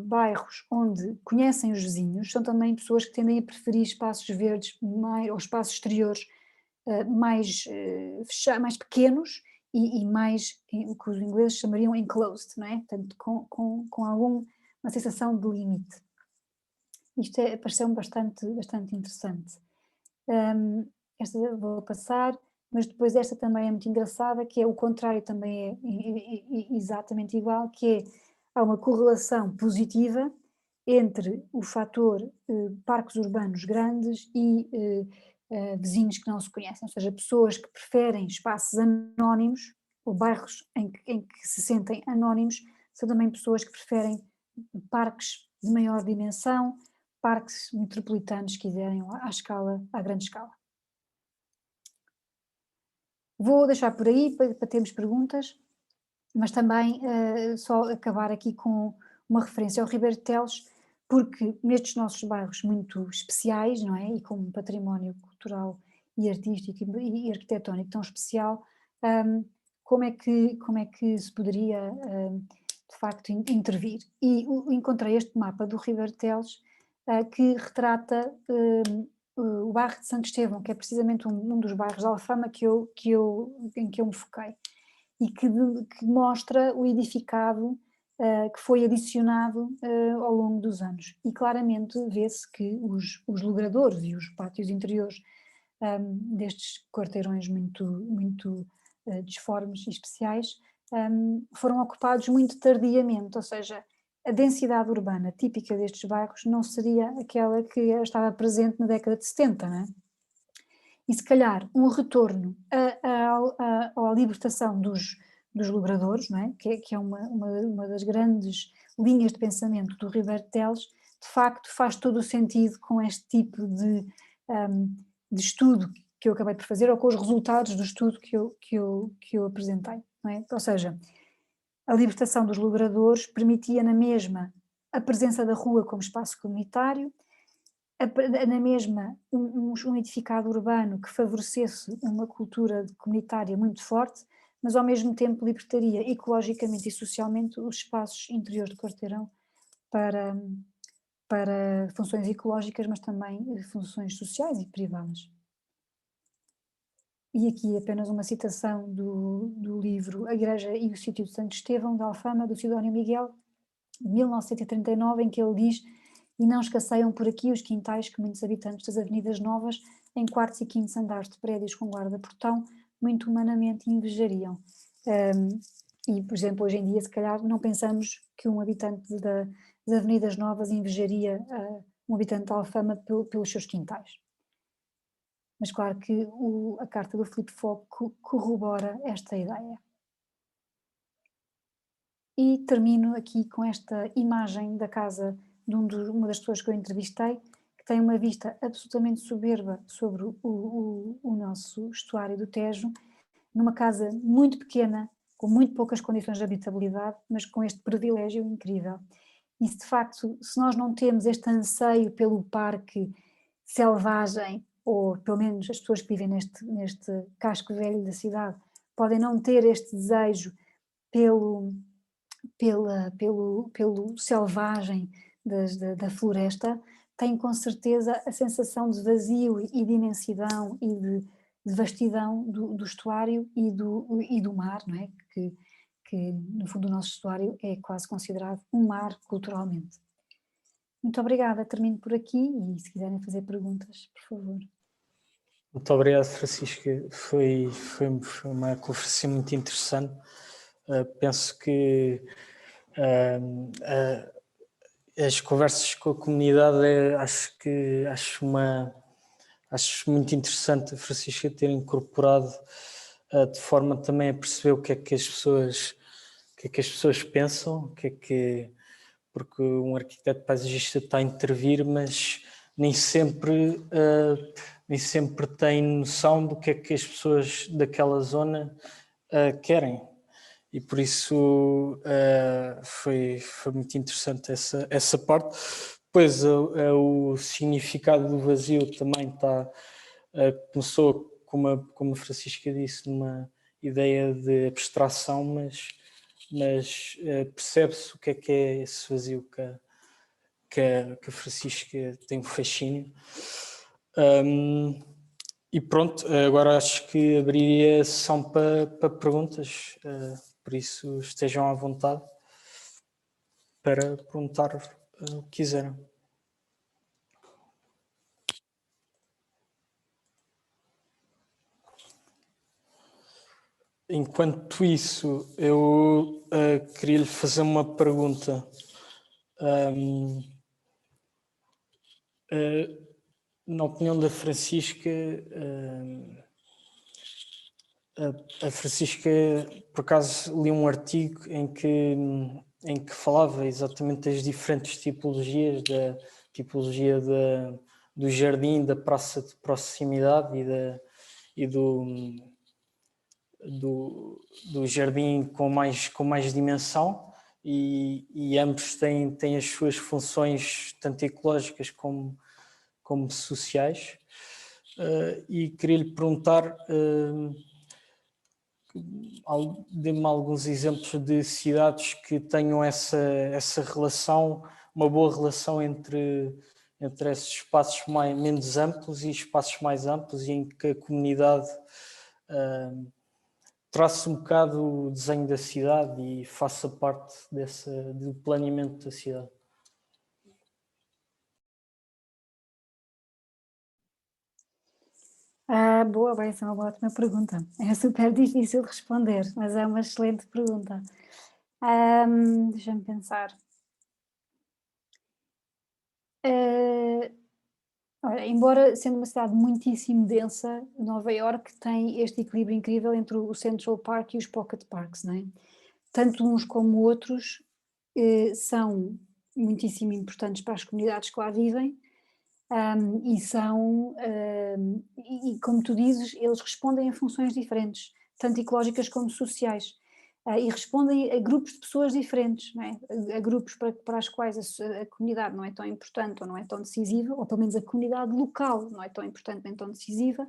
bairros onde conhecem os vizinhos são também pessoas que tendem a preferir espaços verdes ou espaços exteriores mais pequenos e mais, o que os ingleses chamariam enclosed, não é? Portanto, com alguma sensação de limite. Isto pareceu-me bastante interessante. Esta vou passar, mas depois esta também é muito engraçada, que é o contrário, também é exatamente igual, que é, há uma correlação positiva entre o fator parques urbanos grandes e vizinhos que não se conhecem, ou seja, pessoas que preferem espaços anónimos ou bairros em que se sentem anónimos, são também pessoas que preferem parques de maior dimensão, parques metropolitanos, se quiserem, à grande escala. Vou deixar por aí para termos perguntas, mas também só acabar aqui com uma referência ao Ribeiro Teles, porque nestes nossos bairros muito especiais, não é? E com um património cultural e artístico e arquitetónico tão especial, como é que se poderia, de facto, intervir? E encontrei este mapa do Ribeiro Teles, que retrata o bairro de Santo Estevão, que é precisamente um dos bairros de Alfama em que eu me foquei, e que mostra o edificado que foi adicionado ao longo dos anos. E claramente vê-se que os logradouros e os pátios interiores destes quarteirões muito disformes e especiais foram ocupados muito tardiamente, ou seja, a densidade urbana típica destes bairros não seria aquela que estava presente na década de 70, não é? E se calhar um retorno à libertação dos logradouros, não é? Que é uma das grandes linhas de pensamento do Ribeiro Teles, de facto faz todo o sentido com este tipo de estudo que eu acabei por fazer, ou com os resultados do estudo que eu apresentei, não é? Ou seja, a libertação dos logradouros permitia na mesma a presença da rua como espaço comunitário, na mesma um edificado urbano que favorecesse uma cultura comunitária muito forte, mas ao mesmo tempo libertaria ecologicamente e socialmente os espaços interiores do quarteirão para funções ecológicas, mas também funções sociais e privadas. E aqui apenas uma citação do livro A Igreja e o Sítio de Santo Estevão, de Alfama, do Sidónio Miguel, de 1939, em que ele diz: "E não escasseiam por aqui os quintais que muitos habitantes das avenidas novas, em quartos e quintos andares de prédios com guarda-portão, muito humanamente invejariam." E, por exemplo, hoje em dia, se calhar, não pensamos que um habitante das avenidas novas invejaria um habitante de Alfama pelos seus quintais. Mas claro que a carta do Filipe Fogo corrobora esta ideia. E termino aqui com esta imagem da casa de uma das pessoas que eu entrevistei, que tem uma vista absolutamente soberba sobre o nosso estuário do Tejo, numa casa muito pequena, com muito poucas condições de habitabilidade, mas com este privilégio incrível. E se de facto, se nós não temos este anseio pelo parque selvagem, ou pelo menos as pessoas que vivem neste casco velho da cidade, podem não ter este desejo pelo selvagem da floresta, têm com certeza a sensação de vazio e de imensidão e de vastidão do estuário e do mar, não é? Que no fundo o nosso estuário é quase considerado um mar culturalmente. Muito obrigada, termino por aqui e se quiserem fazer perguntas, por favor. Muito obrigado, Francisca. Foi uma conversa muito interessante. Penso que as conversas com a comunidade acho muito interessante a Francisca ter incorporado de forma também a perceber o que é que as pessoas pensam, porque um arquiteto paisagista está a intervir, mas nem sempre tem noção do que é que as pessoas daquela zona querem. E por isso foi muito interessante essa parte. Depois o significado do vazio também começou, como a Francisca disse, numa ideia de abstração, mas percebe-se o que é esse vazio que a Francisca tem um fascínio. E pronto, agora acho que abriria a sessão para perguntas, por isso estejam à vontade para perguntar o que quiserem. Enquanto isso, eu queria lhe fazer uma pergunta. Na opinião da Francisca, a Francisca, por acaso, li um artigo em que falava exatamente das diferentes tipologias, da tipologia do jardim, da praça de proximidade e do jardim com mais dimensão, e ambos têm as suas funções, tanto ecológicas como sociais. E queria-lhe perguntar, dê-me alguns exemplos de cidades que tenham essa relação, uma boa relação entre esses espaços menos amplos e espaços mais amplos, e em que a comunidade traça um bocado o desenho da cidade e faça parte do planeamento da cidade. Boa, bem, essa é uma ótima pergunta. É super difícil de responder, mas é uma excelente pergunta. Deixa-me pensar. Olha, embora sendo uma cidade muitíssimo densa, Nova Iorque tem este equilíbrio incrível entre o Central Park e os Pocket Parks, não é? Tanto uns como outros são muitíssimo importantes para as comunidades que lá vivem, e como tu dizes, eles respondem a funções diferentes, tanto ecológicas como sociais, e respondem a grupos de pessoas diferentes, não é? A grupos para as quais a comunidade não é tão importante ou não é tão decisiva, ou pelo menos a comunidade local não é tão importante nem tão decisiva,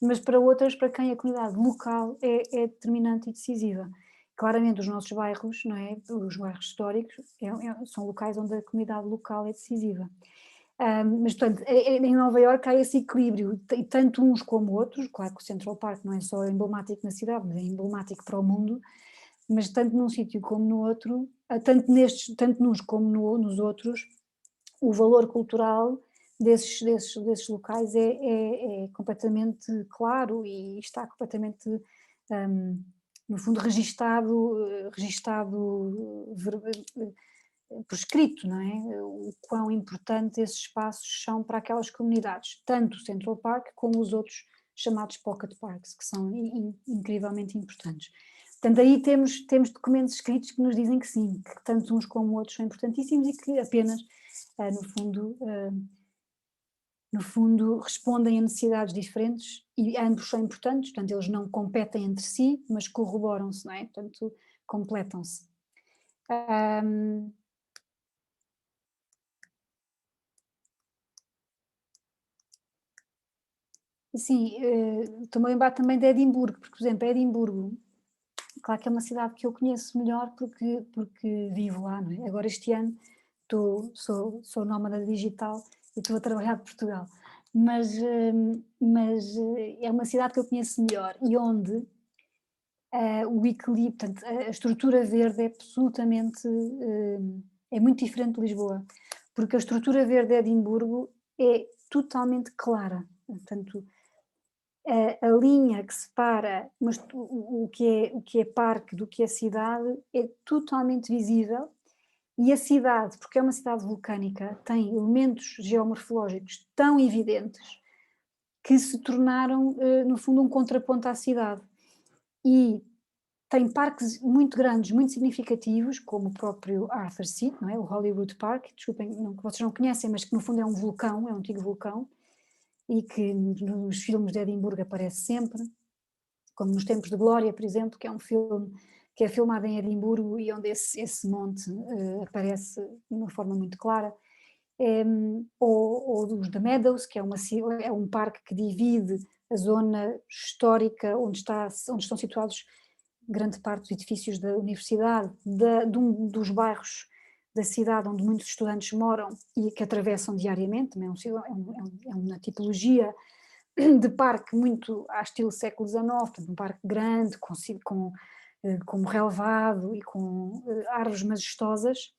mas para outras, para quem a comunidade local é determinante e decisiva. Claramente os nossos bairros, não é? Os bairros históricos, são locais onde a comunidade local é decisiva. Mas, portanto, em Nova Iorque há esse equilíbrio, e tanto uns como outros. Claro que o Central Park não é só emblemático na cidade, mas é emblemático para o mundo, mas tanto num sítio como no outro, tanto nos como nos outros, o valor cultural desses locais é completamente claro e está completamente, no fundo, registado por escrito, não é? O quão importante esses espaços são para aquelas comunidades, tanto o Central Park como os outros chamados Pocket Parks, que são incrivelmente importantes. Portanto, aí temos documentos escritos que nos dizem que sim, que tanto uns como outros são importantíssimos e que apenas, no fundo, respondem a necessidades diferentes e ambos são importantes, portanto, eles não competem entre si, mas corroboram-se, não é? Portanto, completam-se. Sim, estou-me a lembrar também de Edimburgo, porque, por exemplo, Edimburgo, claro que é uma cidade que eu conheço melhor porque vivo lá, não é? Agora este ano sou nómada digital e estou a trabalhar de Portugal, mas é uma cidade que eu conheço melhor e onde o equilíbrio, portanto, a estrutura verde é absolutamente, é muito diferente de Lisboa, porque a estrutura verde de Edimburgo é totalmente clara, portanto, a linha que separa o que é parque do que é cidade é totalmente visível, e a cidade, porque é uma cidade vulcânica, tem elementos geomorfológicos tão evidentes que se tornaram, no fundo, um contraponto à cidade. E tem parques muito grandes, muito significativos, como o próprio Arthur Seat, não é? O Hollywood Park, desculpem, que vocês não conhecem, mas que no fundo é um vulcão, é um antigo vulcão, e que nos filmes de Edimburgo aparece sempre, como nos Tempos de Glória, por exemplo, que é um filme que é filmado em Edimburgo e onde esse monte aparece de uma forma muito clara, ou os The Meadows, que é um parque que divide a zona histórica onde estão situados grande parte dos edifícios da universidade, dos bairros da cidade onde muitos estudantes moram e que atravessam diariamente. Também é uma tipologia de parque muito à estilo século XIX, portanto, um parque grande, com relevado e com árvores majestosas.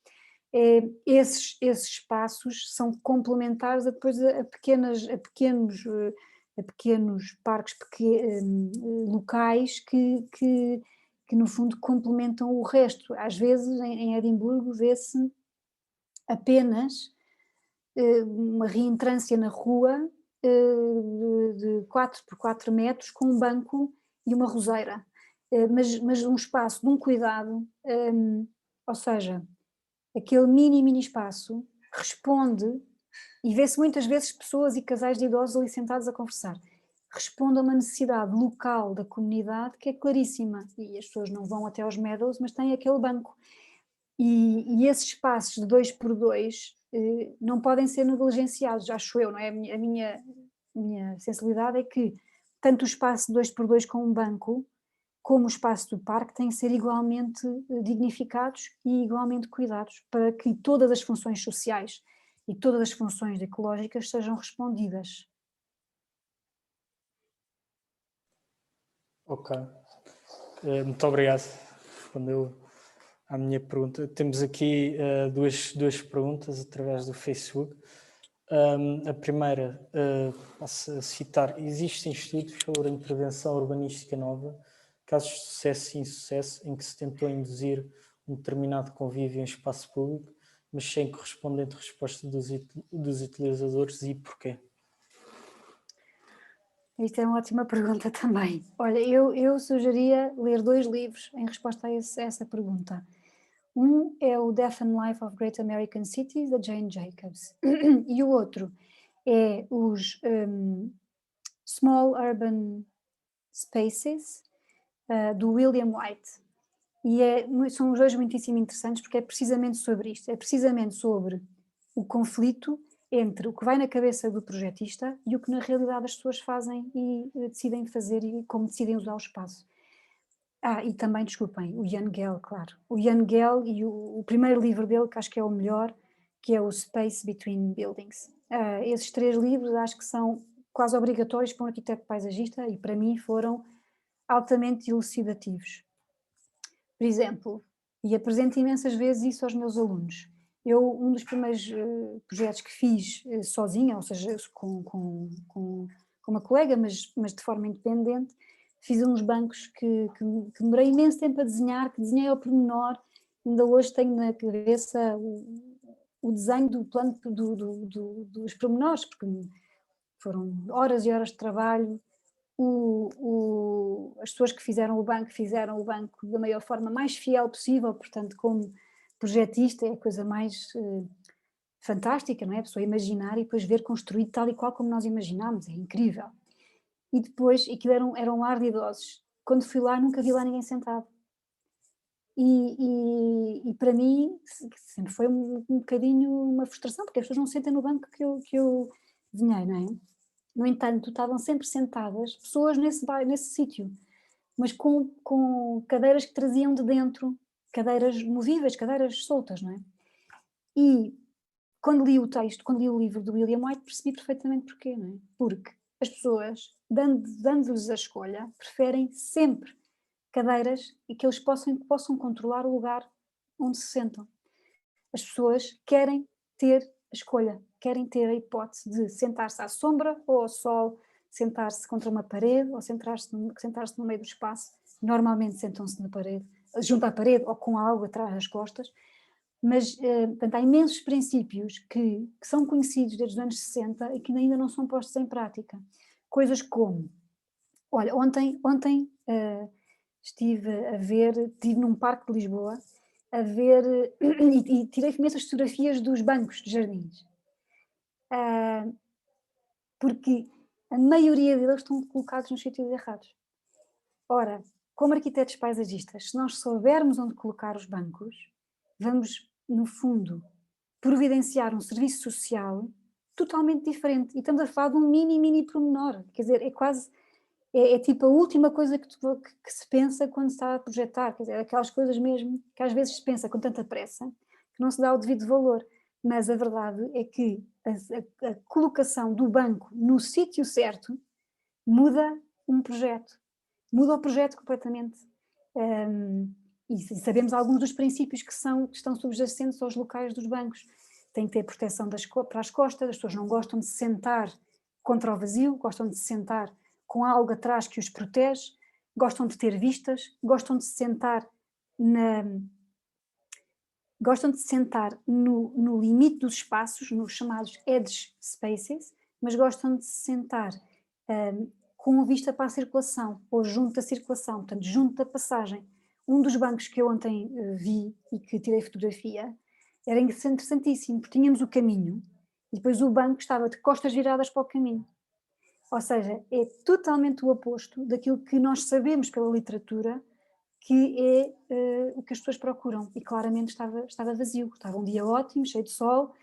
Esses espaços são complementares a pequenos parques locais que no fundo complementam o resto. Às vezes em Edimburgo vê-se apenas uma reentrância na rua de 4 por 4 metros com um banco e uma roseira, mas um espaço de um cuidado, ou seja, aquele mini espaço responde, e vê-se muitas vezes pessoas e casais de idosos ali sentados a conversar, responde a uma necessidade local da comunidade que é claríssima, e as pessoas não vão até aos Meadows, mas têm aquele banco. E esses espaços de 2x2 não podem ser negligenciados, acho eu, não é? A minha sensibilidade é que tanto o espaço de 2x2 com um banco, como o espaço do parque têm que ser igualmente dignificados e igualmente cuidados, para que todas as funções sociais e todas as funções ecológicas sejam respondidas. Ok. Muito obrigado. Respondeu à minha pergunta. Temos aqui duas perguntas através do Facebook. A primeira, passo a citar: existem estudos sobre a intervenção urbanística nova, casos de sucesso e insucesso, em que se tentou induzir um determinado convívio em espaço público, mas sem correspondente resposta dos utilizadores, e porquê? Isto é uma ótima pergunta também. Olha, eu sugeria ler 2 livros em resposta a essa pergunta. Um é o Death and Life of Great American Cities, da Jane Jacobs, e o outro é os Small Urban Spaces, do William White. E são os dois muitíssimo interessantes, porque é precisamente sobre isto, é precisamente sobre o conflito entre o que vai na cabeça do projetista e o que na realidade as pessoas fazem e decidem fazer e como decidem usar o espaço. E também, desculpem, o Jan Gehl, claro. O Jan Gehl e o primeiro livro dele, que acho que é o melhor, que é o Space Between Buildings. Esses 3 livros acho que são quase obrigatórios para um arquiteto paisagista e para mim foram altamente elucidativos. Por exemplo, e apresento imensas vezes isso aos meus alunos. Um dos primeiros projetos que fiz sozinha, ou seja, com uma colega, mas de forma independente, fiz uns bancos que demorei imenso tempo a desenhar, que desenhei ao pormenor, ainda hoje tenho na cabeça o desenho do plano dos pormenores, porque foram horas e horas de trabalho. As pessoas que fizeram o banco da maior forma mais fiel possível, portanto, como projetista é a coisa mais fantástica, não é? A pessoa imaginar e depois ver construído tal e qual como nós imaginámos, é incrível. E depois, aquilo era um ar de idosos. Quando fui lá, nunca vi lá ninguém sentado. E para mim sempre foi um bocadinho uma frustração, porque as pessoas não sentam no banco que eu desenhei, não é? No entanto, estavam sempre sentadas pessoas nesse sítio, mas com cadeiras que traziam de dentro, cadeiras movíveis, cadeiras soltas, não é? E quando li o texto, quando li o livro do William White, percebi perfeitamente porquê, não é? Porque as pessoas, dando-lhes a escolha, preferem sempre cadeiras e que eles possam controlar o lugar onde se sentam. As pessoas querem ter a escolha, querem ter a hipótese de sentar-se à sombra ou ao sol, sentar-se contra uma parede ou sentar-se no meio do espaço. Normalmente sentam-se na parede, junto à parede ou com algo atrás das costas, mas portanto, há imensos princípios que são conhecidos desde os anos 60 e que ainda não são postos em prática. Coisas como, olha, ontem estive num parque de Lisboa a ver e tirei imensas fotografias dos bancos de jardins, porque a maioria deles estão colocados nos sítios errados. Ora, como arquitetos paisagistas, se nós soubermos onde colocar os bancos, vamos, no fundo, providenciar um serviço social totalmente diferente. E estamos a falar de um mini pormenor. Quer dizer, é quase... É tipo a última coisa que se pensa quando se está a projetar, quer dizer, aquelas coisas mesmo que às vezes se pensa com tanta pressa que não se dá o devido valor. Mas a verdade é que a colocação do banco no sítio certo muda um projeto, muda o projeto completamente. E sabemos alguns dos princípios que estão subjacentes aos locais dos bancos. Tem que ter proteção para as costas, as pessoas não gostam de se sentar contra o vazio, gostam de se sentar com algo atrás que os protege, gostam de ter vistas, gostam de se sentar no limite dos espaços, nos chamados edge spaces, mas gostam de se sentar com vista para a circulação, ou junto da circulação, portanto, junto da passagem. Um dos bancos que eu ontem vi e que tirei fotografia era interessantíssimo, porque tínhamos o caminho e depois o banco estava de costas viradas para o caminho. Ou seja, é totalmente o oposto daquilo que nós sabemos pela literatura que é o que as pessoas procuram, e claramente estava vazio, estava um dia ótimo, cheio de sol,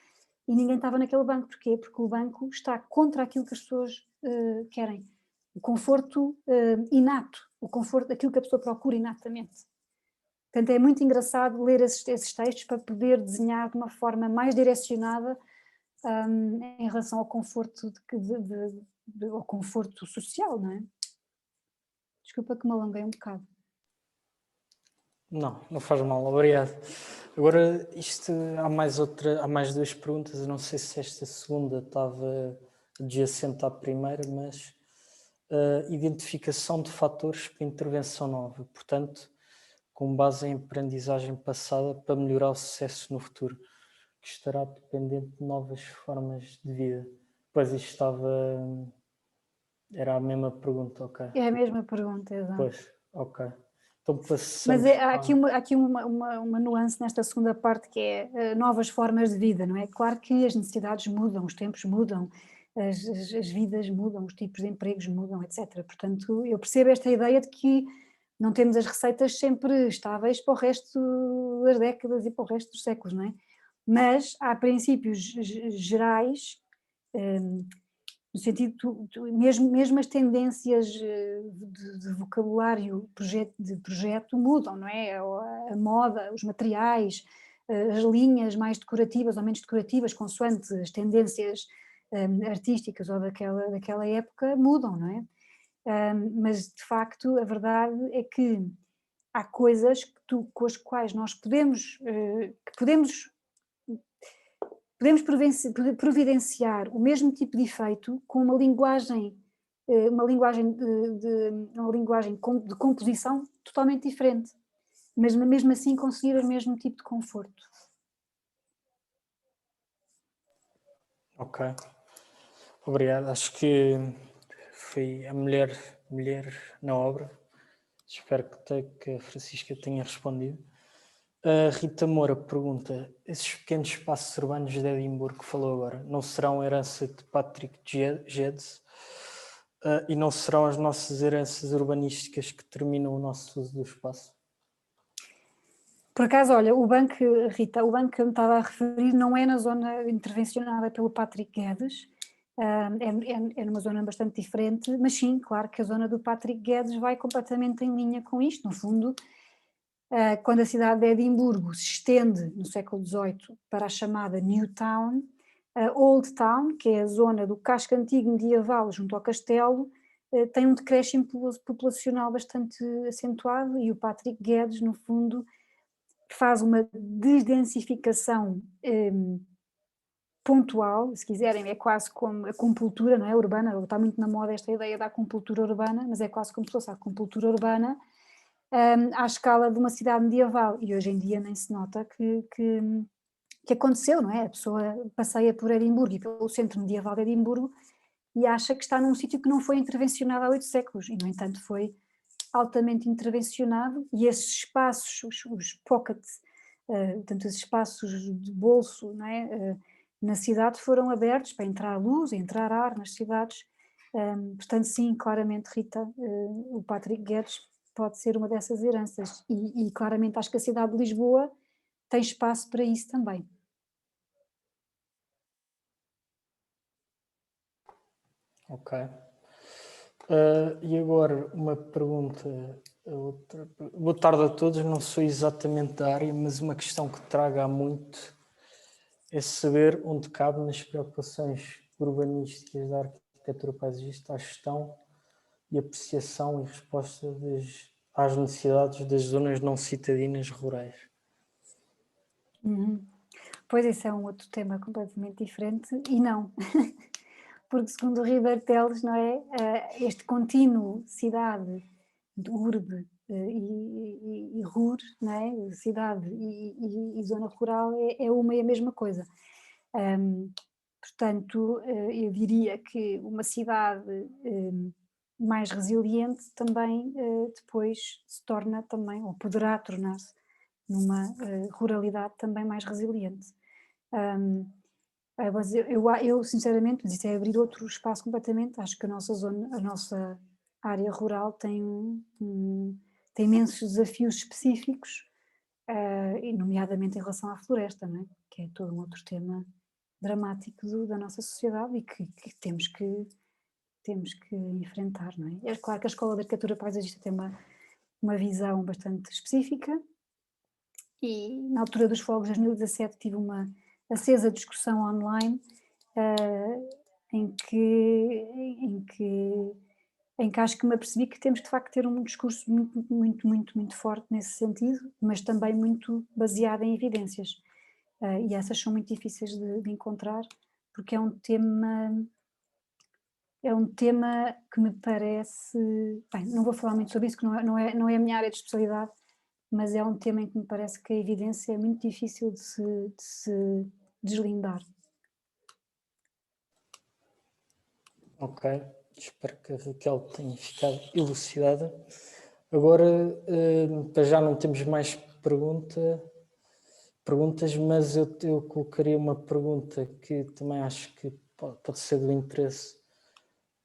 e ninguém estava naquele banco. Porquê? Porque o banco está contra aquilo que as pessoas querem, o conforto inato, o conforto daquilo que a pessoa procura inatamente. Portanto, é muito engraçado ler esses textos para poder desenhar de uma forma mais direcionada em relação ao conforto, ao conforto social, não é? Desculpa que me alonguei um bocado. Não, não faz mal, obrigado. Agora, há mais duas perguntas. Eu não sei se esta segunda estava adjacente à primeira, mas identificação de fatores para intervenção nova, portanto, com base em aprendizagem passada para melhorar o sucesso no futuro, que estará dependente de novas formas de vida. Pois isto era a mesma pergunta, ok. É a mesma pergunta, exato. Pois, ok. Então passamos. Mas há aqui uma nuance nesta segunda parte, que é novas formas de vida, não é? Claro que as necessidades mudam, os tempos mudam, as vidas mudam, os tipos de empregos mudam, etc. Portanto, eu percebo esta ideia de que não temos as receitas sempre estáveis para o resto das décadas e para o resto dos séculos, não é? Mas há princípios gerais, no sentido, mesmo as tendências de vocabulário de projeto mudam, não é? A moda, os materiais, as linhas mais decorativas ou menos decorativas, consoante as tendências artísticas ou daquela época, mudam, não é? Mas de facto a verdade é que há coisas com as quais nós podemos providenciar o mesmo tipo de efeito com uma linguagem de composição totalmente diferente, mas mesmo assim conseguir o mesmo tipo de conforto. Ok, obrigado. Acho que foi a mulher na obra. Espero que a Francisca tenha respondido. A Rita Moura pergunta: esses pequenos espaços urbanos de Edimburgo que falou agora não serão herança de Patrick Geddes e não serão as nossas heranças urbanísticas que terminam o nosso uso do espaço? Por acaso, olha, Rita, o banco que eu me estava a referir não é na zona intervencionada pelo Patrick Geddes, é numa zona bastante diferente, mas sim, claro que a zona do Patrick Geddes vai completamente em linha com isto. No fundo, quando a cidade de Edimburgo se estende no século XVIII para a chamada New Town, Old Town, que é a zona do casco antigo medieval junto ao castelo, tem um decréscimo populacional bastante acentuado, e o Patrick Geddes, no fundo, faz uma desdensificação pontual, se quiserem, é quase como a compultura, não é, urbana. Está muito na moda esta ideia da compultura urbana, mas é quase como se fosse a compultura urbana à escala de uma cidade medieval, e hoje em dia nem se nota que aconteceu, não é? A pessoa passeia por Edimburgo e pelo centro medieval de Edimburgo e acha que está num sítio que não foi intervencionado há 8 séculos, e no entanto foi altamente intervencionado, e esses espaços, os pockets, portanto esses espaços de bolso, não é? Na cidade foram abertos para entrar luz, entrar ar nas cidades, portanto sim, claramente, Rita, o Patrick Geddes pode ser uma dessas heranças, e claramente acho que a cidade de Lisboa tem espaço para isso também. Ok. E agora uma pergunta. Boa tarde a todos. Não sou exatamente da área, mas uma questão que traga há muito é saber onde cabe nas preocupações urbanísticas da arquitetura paisagista a gestão e apreciação e resposta às necessidades das zonas não citadinas rurais. Pois esse é um outro tema completamente diferente, e não, porque segundo o Ribeiro Teles, não é, este contínuo cidade, urbe e rur, não é, cidade e zona rural é uma e a mesma coisa. Portanto, eu diria que uma cidade mais resiliente também depois se torna também, ou poderá tornar-se, numa ruralidade também mais resiliente. Mas eu sinceramente, mas isso é abrir outro espaço completamente, acho que a nossa zona, a nossa área rural tem tem imensos desafios específicos, e nomeadamente em relação à floresta, não é? Que é todo um outro tema dramático da nossa sociedade e que temos que enfrentar, não é? É claro que a Escola de Arquitetura Paisagista tem uma visão bastante específica e na altura dos Fogos de 2017 tive uma acesa discussão online em que acho que me apercebi que temos de facto ter um discurso muito forte nesse sentido, mas também muito baseado em evidências. E essas são muito difíceis de encontrar, porque é um tema que me parece, bem, não vou falar muito sobre isso, que não é a minha área de especialidade, mas é um tema em que me parece que a evidência é muito difícil de se deslindar. Ok, espero que a Raquel tenha ficado elucidada. Agora, para já não temos mais perguntas, mas eu colocaria uma pergunta que também acho que pode ser do interesse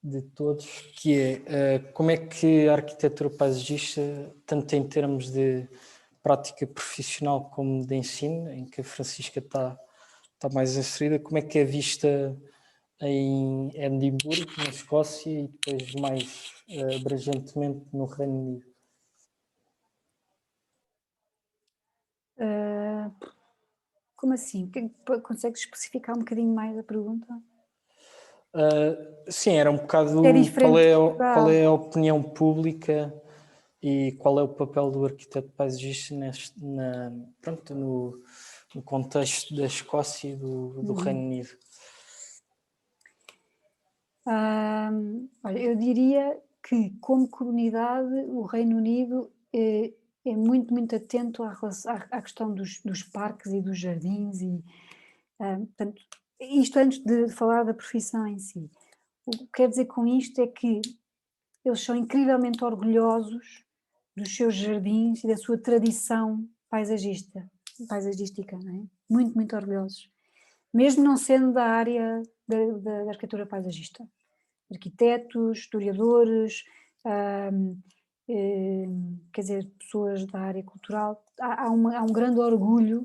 de todos, que é como é que a arquitetura paisagista, tanto em termos de prática profissional como de ensino, em que a Francisca está mais inserida, como é que é vista em Edimburgo, na Escócia, e depois mais abrangentemente no Reino Unido? Como assim? Consegues especificar um bocadinho mais a pergunta? Sim, era um bocado É diferente de qual é Portugal. a opinião pública e qual é o papel do arquiteto paisagista pronto, no contexto da Escócia e do Reino Unido. Olha, eu diria que, como comunidade, o Reino Unido é muito atento à questão dos parques e dos jardins portanto, isto antes de falar da profissão em si. O que quer dizer com isto é que eles são incrivelmente orgulhosos dos seus jardins e da sua tradição paisagística, não é? Muito orgulhosos. Mesmo não sendo da área da arquitetura paisagista. Arquitetos, historiadores, quer dizer, pessoas da área cultural, há um grande orgulho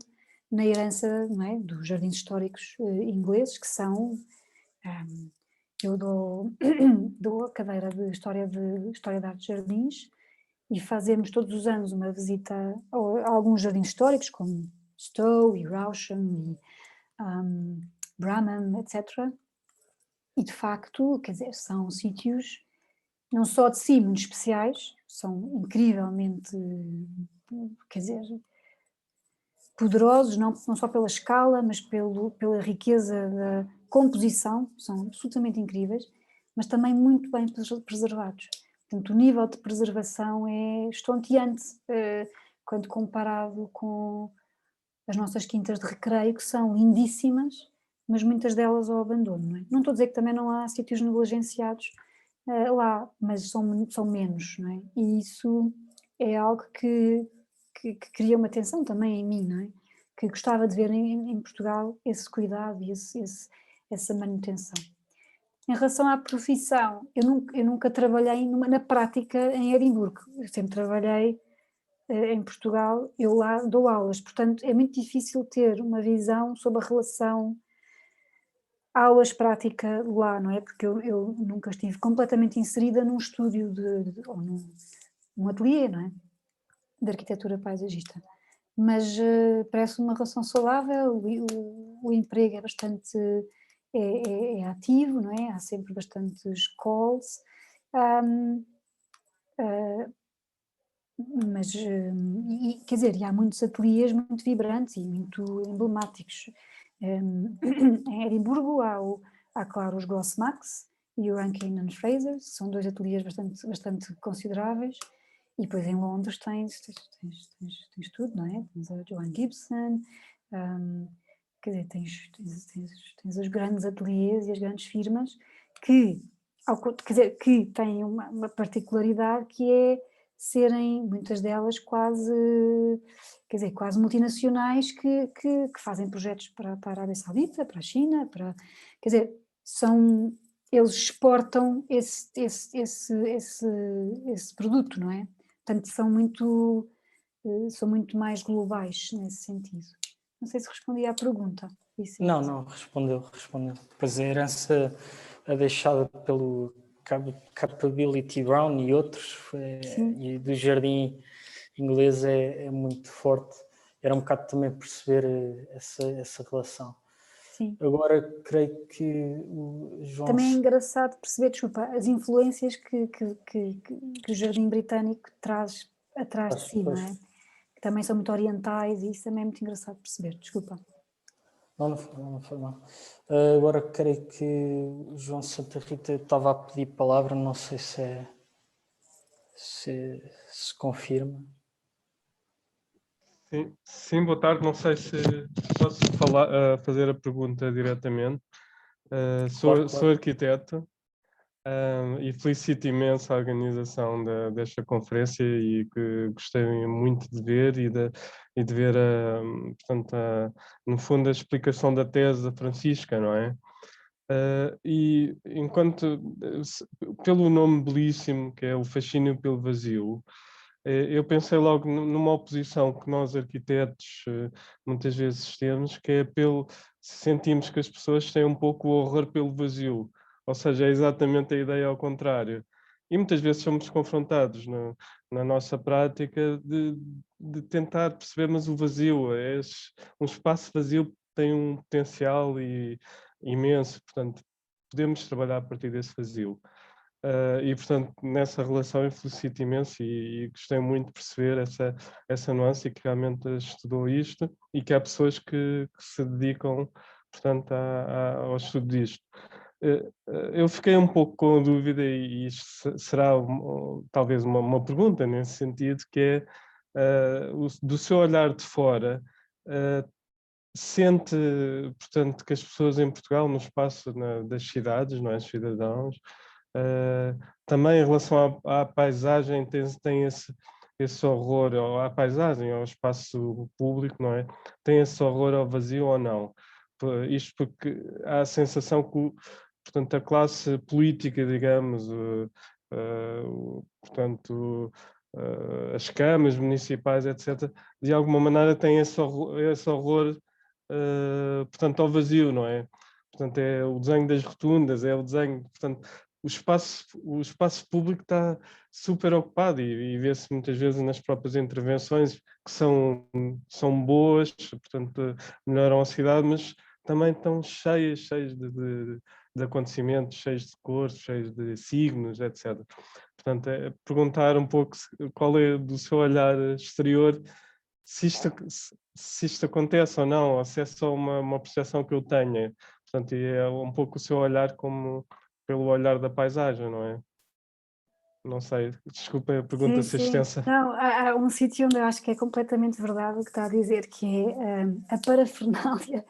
na herança, não é, dos jardins históricos ingleses, que são, eu dou a cadeira de História de Arte de Jardins e fazemos todos os anos uma visita a alguns jardins históricos, como Stowe e Rousham e Bramham, etc. E de facto, quer dizer, são sítios não só de si muito especiais, são incrivelmente, quer dizer, poderosos, não só pela escala, mas pela riqueza da composição, são absolutamente incríveis, mas também muito bem preservados. Portanto, o nível de preservação é estonteante quando comparado com as nossas quintas de recreio, que são lindíssimas, mas muitas delas ao abandono. Não é? Não estou a dizer que também não há sítios negligenciados lá, mas são menos, não é? E isso é algo que cria uma tensão também em mim, não é? Que gostava de ver em Portugal esse cuidado e essa manutenção. Em relação à profissão, eu nunca trabalhei na prática em Edimburgo, eu sempre trabalhei em Portugal, eu lá dou aulas, portanto é muito difícil ter uma visão sobre a relação aulas-prática lá, não é? Porque eu nunca estive completamente inserida num estúdio ou num ateliê, não é? De arquitetura paisagista. Mas parece uma relação saudável, o emprego é bastante é ativo, não é? Há sempre bastantes calls, mas, quer dizer, e há muitos ateliês muito vibrantes e muito emblemáticos. Em Edimburgo há claro, os Glossmax e o Rankin and Fraser, que são dois ateliês bastante consideráveis, e depois em Londres tens tudo, não é? Tens a Joanne Gibson, quer dizer, tens os grandes ateliês e as grandes firmas que, quer dizer, que têm uma particularidade que é serem, muitas delas, quase multinacionais que fazem projetos para a Arábia Saudita, para a China, quer dizer, eles exportam esse produto, não é? portanto são muito mais globais nesse sentido. Não sei se respondi à pergunta. Vicente. Não, respondeu. Pois a herança deixada pelo Capability Brown e outros, e do jardim inglês é muito forte. Era um bocado também perceber essa relação. Sim. Agora, creio que o João... Também é engraçado perceber, desculpa, as influências que o jardim britânico traz atrás de si, não é? Que também são muito orientais e isso também é muito engraçado perceber, desculpa. Não foi mal. Agora, creio que o João Santa Rita estava a pedir palavra, não sei se confirma. Sim, boa tarde. Não sei se posso fazer a pergunta diretamente. Sou arquiteto e felicito imenso a organização desta conferência e que gostei muito de ver e de ver, portanto, no fundo, a explicação da tese da Francisca, não é? E pelo nome belíssimo, que é o fascínio pelo vazio, eu pensei logo numa oposição que nós arquitetos muitas vezes temos, que é sentimos que as pessoas têm um pouco o horror pelo vazio, ou seja, é exatamente a ideia ao contrário. E muitas vezes somos confrontados na nossa prática de tentar perceber, mas o vazio, um espaço vazio tem um potencial imenso, portanto, podemos trabalhar a partir desse vazio. E, portanto, nessa relação eu felicito imenso e gostei muito de perceber essa nuance e que realmente estudou isto e que há pessoas que se dedicam, portanto, ao estudo disto. Eu fiquei um pouco com a dúvida e isto será talvez uma pergunta nesse sentido, que é do seu olhar de fora, sente, portanto, que as pessoas em Portugal, no espaço das cidades, não é, os cidadãos, também em relação à paisagem tem esse horror à paisagem, ao espaço público, não é? Tem esse horror ao vazio ou não? Isto porque há a sensação que, portanto, a classe política, digamos, portanto, as câmaras municipais, etc., de alguma maneira tem esse horror, portanto, ao vazio, não é? Portanto, é o desenho das rotundas, é o desenho, portanto, o espaço público está super ocupado e vê-se muitas vezes nas próprias intervenções que são boas, portanto, melhoram a cidade, mas também estão cheias de acontecimentos, cheios de cores, cheios de signos, etc. Portanto, perguntar um pouco qual é, do seu olhar exterior, se isto acontece ou não, ou se é só uma percepção que eu tenho. Portanto, é um pouco o seu olhar pelo olhar da paisagem, não é? Não sei, desculpa a pergunta ser extensa. Não, há um sítio onde eu acho que é completamente verdade o que está a dizer, que é a parafernália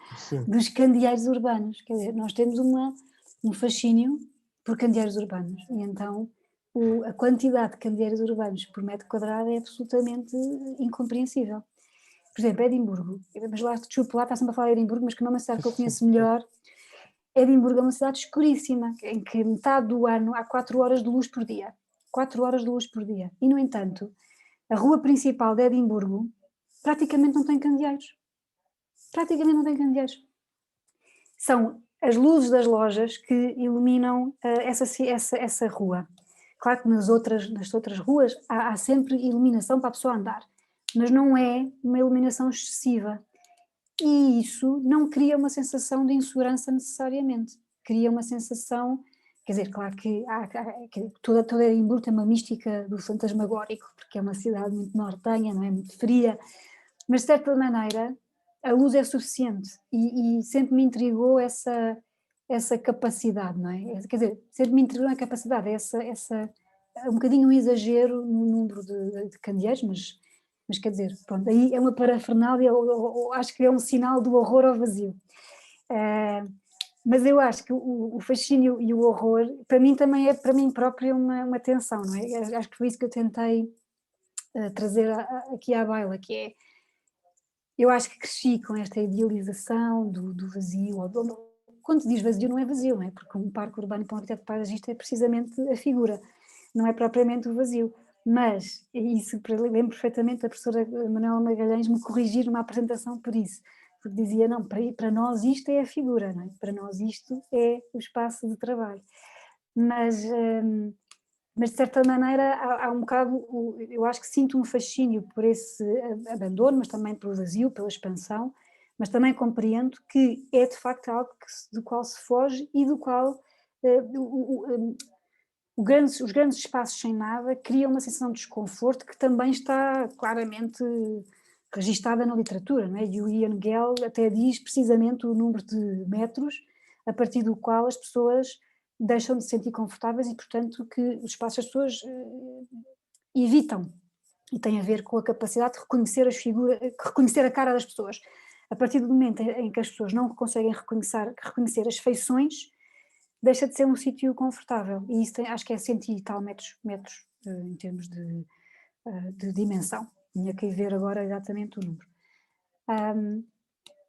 dos candeeiros urbanos. Quer dizer, nós temos um fascínio por candeeiros urbanos e então a quantidade de candeeiros urbanos por metro quadrado é absolutamente incompreensível. Por exemplo, Edimburgo, mas lá, desculpa, lá está sempre a falar de Edimburgo, mas que não é uma cidade que eu conheço melhor. Edimburgo é uma cidade escuríssima, em que metade do ano há 4 horas de luz por dia. 4 horas de luz por dia. E, no entanto, a rua principal de Edimburgo praticamente não tem candeeiros. Praticamente não tem candeeiros. São as luzes das lojas que iluminam essa rua. Claro que nas outras ruas há sempre iluminação para a pessoa andar, mas não é uma iluminação excessiva. E isso não cria uma sensação de insegurança necessariamente. Cria uma sensação, quer dizer, claro que toda Edimburgo tem uma mística do fantasmagórico, porque é uma cidade muito nortenha, não é, muito fria, mas de certa maneira a luz é suficiente e sempre me intrigou essa capacidade, não é? Quer dizer, sempre me intrigou a capacidade, um bocadinho um exagero no número de candeeiros, mas quer dizer, pronto, aí é uma parafernália, acho que é um sinal do horror ao vazio. Mas eu acho que o fascínio e o horror, para mim também é, para mim própria, uma tensão, não é? Acho que foi isso que eu tentei trazer aqui à baila, que é, eu acho que cresci com esta idealização do vazio, quando se diz vazio não é vazio, não é? Porque um parque urbano para um arquiteto paisagista é precisamente a figura, não é propriamente o vazio. Mas isso, lembro perfeitamente da professora Manuela Magalhães me corrigir numa apresentação por isso, porque dizia, não, para nós isto é a figura, não é? Para nós isto é o espaço de trabalho. Mas de certa maneira há um bocado, eu acho que sinto um fascínio por esse abandono, mas também pelo vazio, pela expansão, mas também compreendo que é de facto algo do qual se foge e do qual os grandes espaços sem nada criam uma sensação de desconforto que também está claramente registada na literatura, não é? E o Ian Gell até diz precisamente o número de metros a partir do qual as pessoas deixam de se sentir confortáveis e, portanto, que os espaços as pessoas evitam. E tem a ver com a capacidade de reconhecer as figuras, reconhecer a cara das pessoas. A partir do momento em que as pessoas não conseguem reconhecer as feições, deixa de ser um sítio confortável. E isso acho que é 100 e tal metros em termos de dimensão. Tinha que ir ver agora exatamente o número.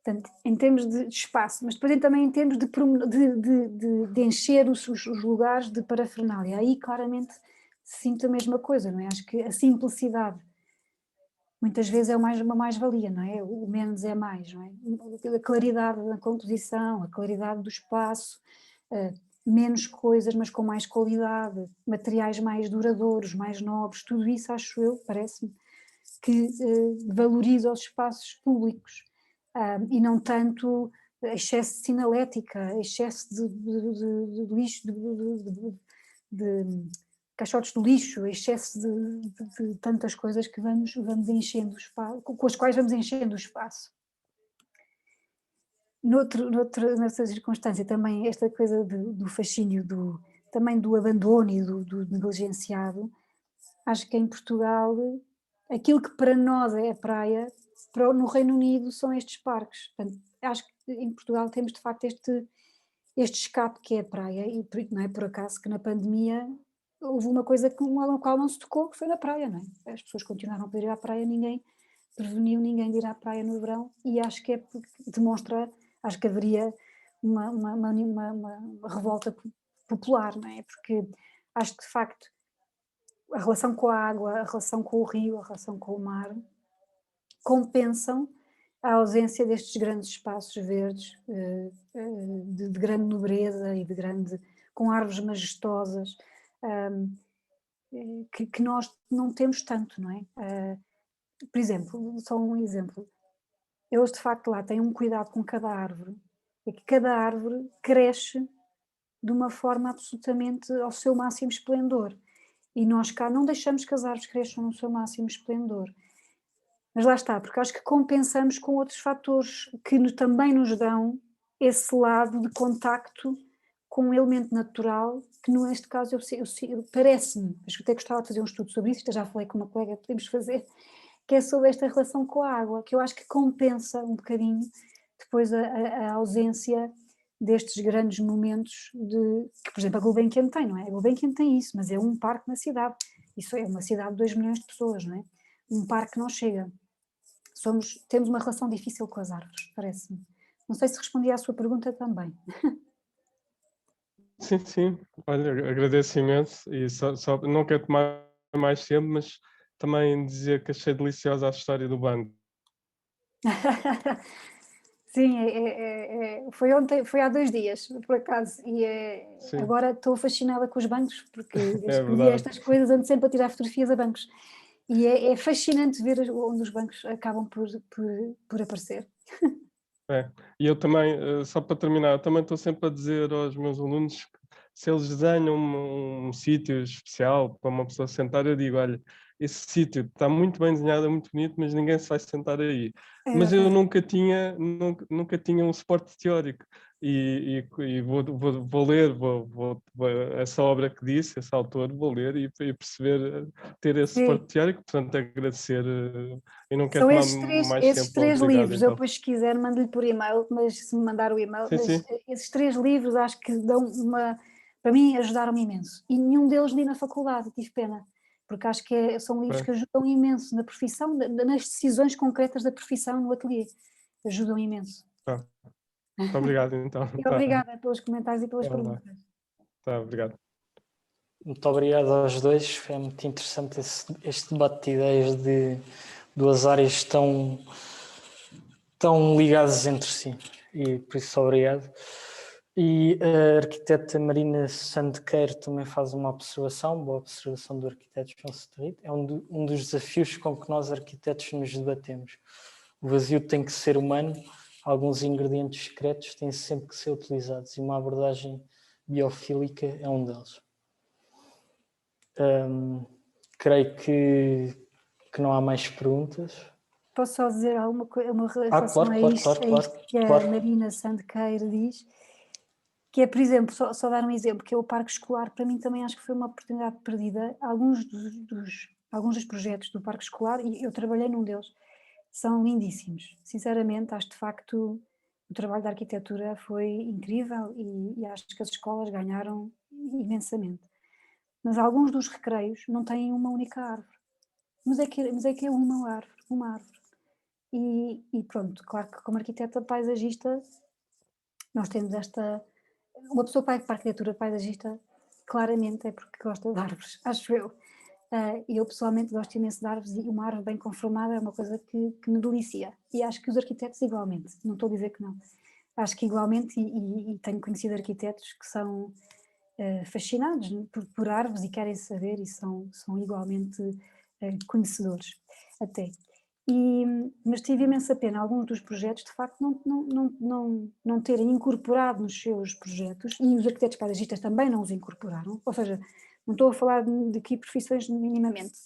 Portanto, em termos de espaço, mas depois também em termos de encher os lugares de parafernália. Aí claramente sinto a mesma coisa, não é? Acho que a simplicidade muitas vezes é uma mais-valia, não é? O menos é mais, não é? A claridade da composição, a claridade do espaço, menos coisas, mas com mais qualidade, materiais mais duradouros, mais nobres, tudo isso acho eu, parece-me, que valoriza os espaços públicos e não tanto excesso de sinalética, excesso de lixo, de caixotes de lixo, excesso de tantas coisas que vamos enchendo o espaço, com as quais vamos enchendo o espaço. Noutra circunstância também esta coisa do fascínio, também do abandono e do negligenciado, acho que em Portugal aquilo que para nós é a praia, no Reino Unido são estes parques. Portanto, acho que em Portugal temos de facto este escape que é a praia e não é por acaso que na pandemia houve uma coisa no qual não se tocou, que foi na praia, não é? As pessoas continuaram a poder ir à praia, ninguém preveniu ninguém de ir à praia no verão e acho que é porque demonstra, acho que haveria uma revolta popular, não é? Porque acho que de facto a relação com a água, a relação com o rio, a relação com o mar compensam a ausência destes grandes espaços verdes de grande nobreza e com árvores majestosas que nós não temos tanto, não é? Por exemplo, só um exemplo, eles de facto lá têm um cuidado com cada árvore, é que cada árvore cresce de uma forma absolutamente ao seu máximo esplendor. E nós cá não deixamos que as árvores cresçam no seu máximo esplendor. Mas lá está, porque acho que compensamos com outros fatores que também nos dão esse lado de contacto com um elemento natural, que neste caso parece-me, mas eu até gostava de fazer um estudo sobre isso, já falei com uma colega, podemos fazer, que é sobre esta relação com a água, que eu acho que compensa um bocadinho depois a ausência destes grandes momentos que, por exemplo, a Gulbenkian tem, não é? A Gulbenkian tem isso, mas é um parque na cidade. Isso é uma cidade de 2 milhões de pessoas, não é? Um parque não chega. Temos uma relação difícil com as árvores, parece-me. Não sei se respondi à sua pergunta também. Sim, sim. Olha, agradeço imenso e só não quero tomar mais tempo, mas também dizer que achei deliciosa a história do banco. Sim, foi ontem, foi há 2 dias, por acaso, e Sim, agora estou fascinada com os bancos, porque é desde que vi verdade. estas coisas ando sempre a tirar fotografias a bancos. E é fascinante ver onde os bancos acabam por aparecer. É. E eu também, só para terminar, eu também estou sempre a dizer aos meus alunos que se eles desenham um sítio especial para uma pessoa sentar, eu digo, olha, esse sítio está muito bem desenhado, é muito bonito, mas ninguém se vai sentar aí. Mas eu nunca tinha um suporte teórico e vou ler essa obra que disse, esse autor, vou ler e perceber, ter esse Sim. suporte teórico, portanto agradecer e não quero São tomar esses mais tempo. 3 Obrigado, livros, eu então. depois se quiser mando-lhe por e-mail, mas se me mandar o e-mail, Sim, mas sim. esses 3 livros acho que dão para mim ajudaram-me imenso. E nenhum deles li na faculdade, tive pena, porque acho que são livros Bem. que ajudam imenso na profissão, nas decisões concretas da profissão no ateliê, ajudam imenso. Tá. Muito obrigado, então. E Tá. obrigada pelos comentários e pelas Tá, perguntas. tá, obrigado. Muito obrigado aos dois, foi muito interessante este debate de ideias de duas áreas tão ligadas entre si, e por isso obrigado. E a arquiteta Marina Sandequeiro também faz uma observação, boa observação do arquiteto João Seterrito. É um dos desafios com que nós arquitetos nos debatemos. O vazio tem que ser humano, alguns ingredientes secretos têm sempre que ser utilizados e uma abordagem biofílica é um deles. Creio que não há mais perguntas. Posso só dizer alguma coisa, uma relação Claro, a isto que a Marina Sandequeiro diz, que é, por exemplo, só dar um exemplo, que é o parque escolar. Para mim também acho que foi uma oportunidade perdida. Alguns dos projetos do parque escolar, e eu trabalhei num deles, são lindíssimos. Sinceramente, acho de facto o trabalho da arquitetura foi incrível e acho que as escolas ganharam imensamente. Mas alguns dos recreios não têm uma única árvore. Mas é que é uma árvore. E pronto, claro que como arquiteta paisagista nós temos uma pessoa para a arquitetura paisagista claramente é porque gosta de árvores, acho eu. E eu pessoalmente gosto imenso de árvores e uma árvore bem conformada é uma coisa que me delicia. E acho que os arquitetos igualmente, não estou a dizer que não. Acho que igualmente, e tenho conhecido arquitetos que são fascinados por árvores e querem saber e são igualmente conhecedores até. Mas tive imensa pena alguns dos projetos de facto não terem incorporado nos seus projetos, e os arquitetos paisagistas também não os incorporaram, ou seja, não estou a falar de aqui profissões minimamente,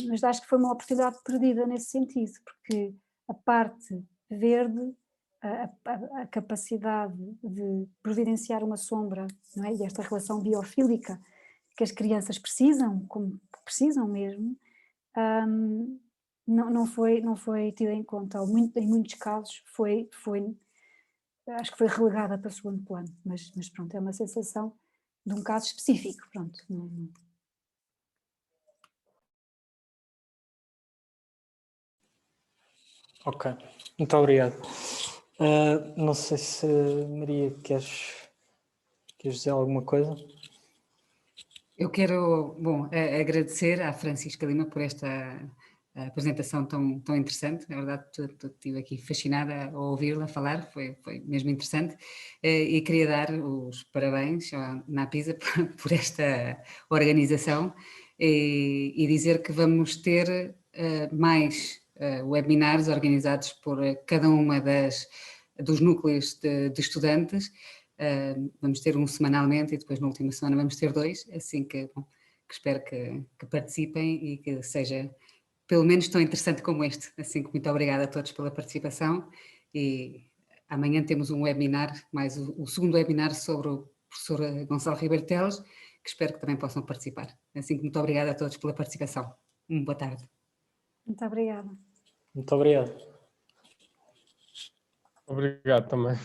mas acho que foi uma oportunidade perdida nesse sentido, porque a parte verde, a capacidade de providenciar uma sombra, não é? E esta relação biofílica que as crianças precisam, como precisam mesmo, não foi tida em conta, ou em muitos casos acho que foi relegada para o segundo plano, mas pronto, é uma sensação de um caso específico, pronto. Ok, muito obrigado. Não sei se, Maria, queres dizer alguma coisa? Eu quero, agradecer à Francisca Lima por esta apresentação tão interessante. Na verdade, estive aqui fascinada a ouvi-la falar, foi mesmo interessante. E queria dar os parabéns à NAPISA por esta organização e dizer que vamos ter mais webinars organizados por cada uma dos núcleos de estudantes. Vamos ter um semanalmente e depois na última semana vamos ter 2, assim que espero que participem e que seja pelo menos tão interessante como este. Assim que muito obrigada a todos pela participação e amanhã temos um webinar, mais o segundo webinar sobre o professor Gonçalo Ribeiro Teles, que espero que também possam participar. Assim que muito obrigada a todos pela participação. Boa tarde. Muito obrigada. Muito obrigado. Obrigado também.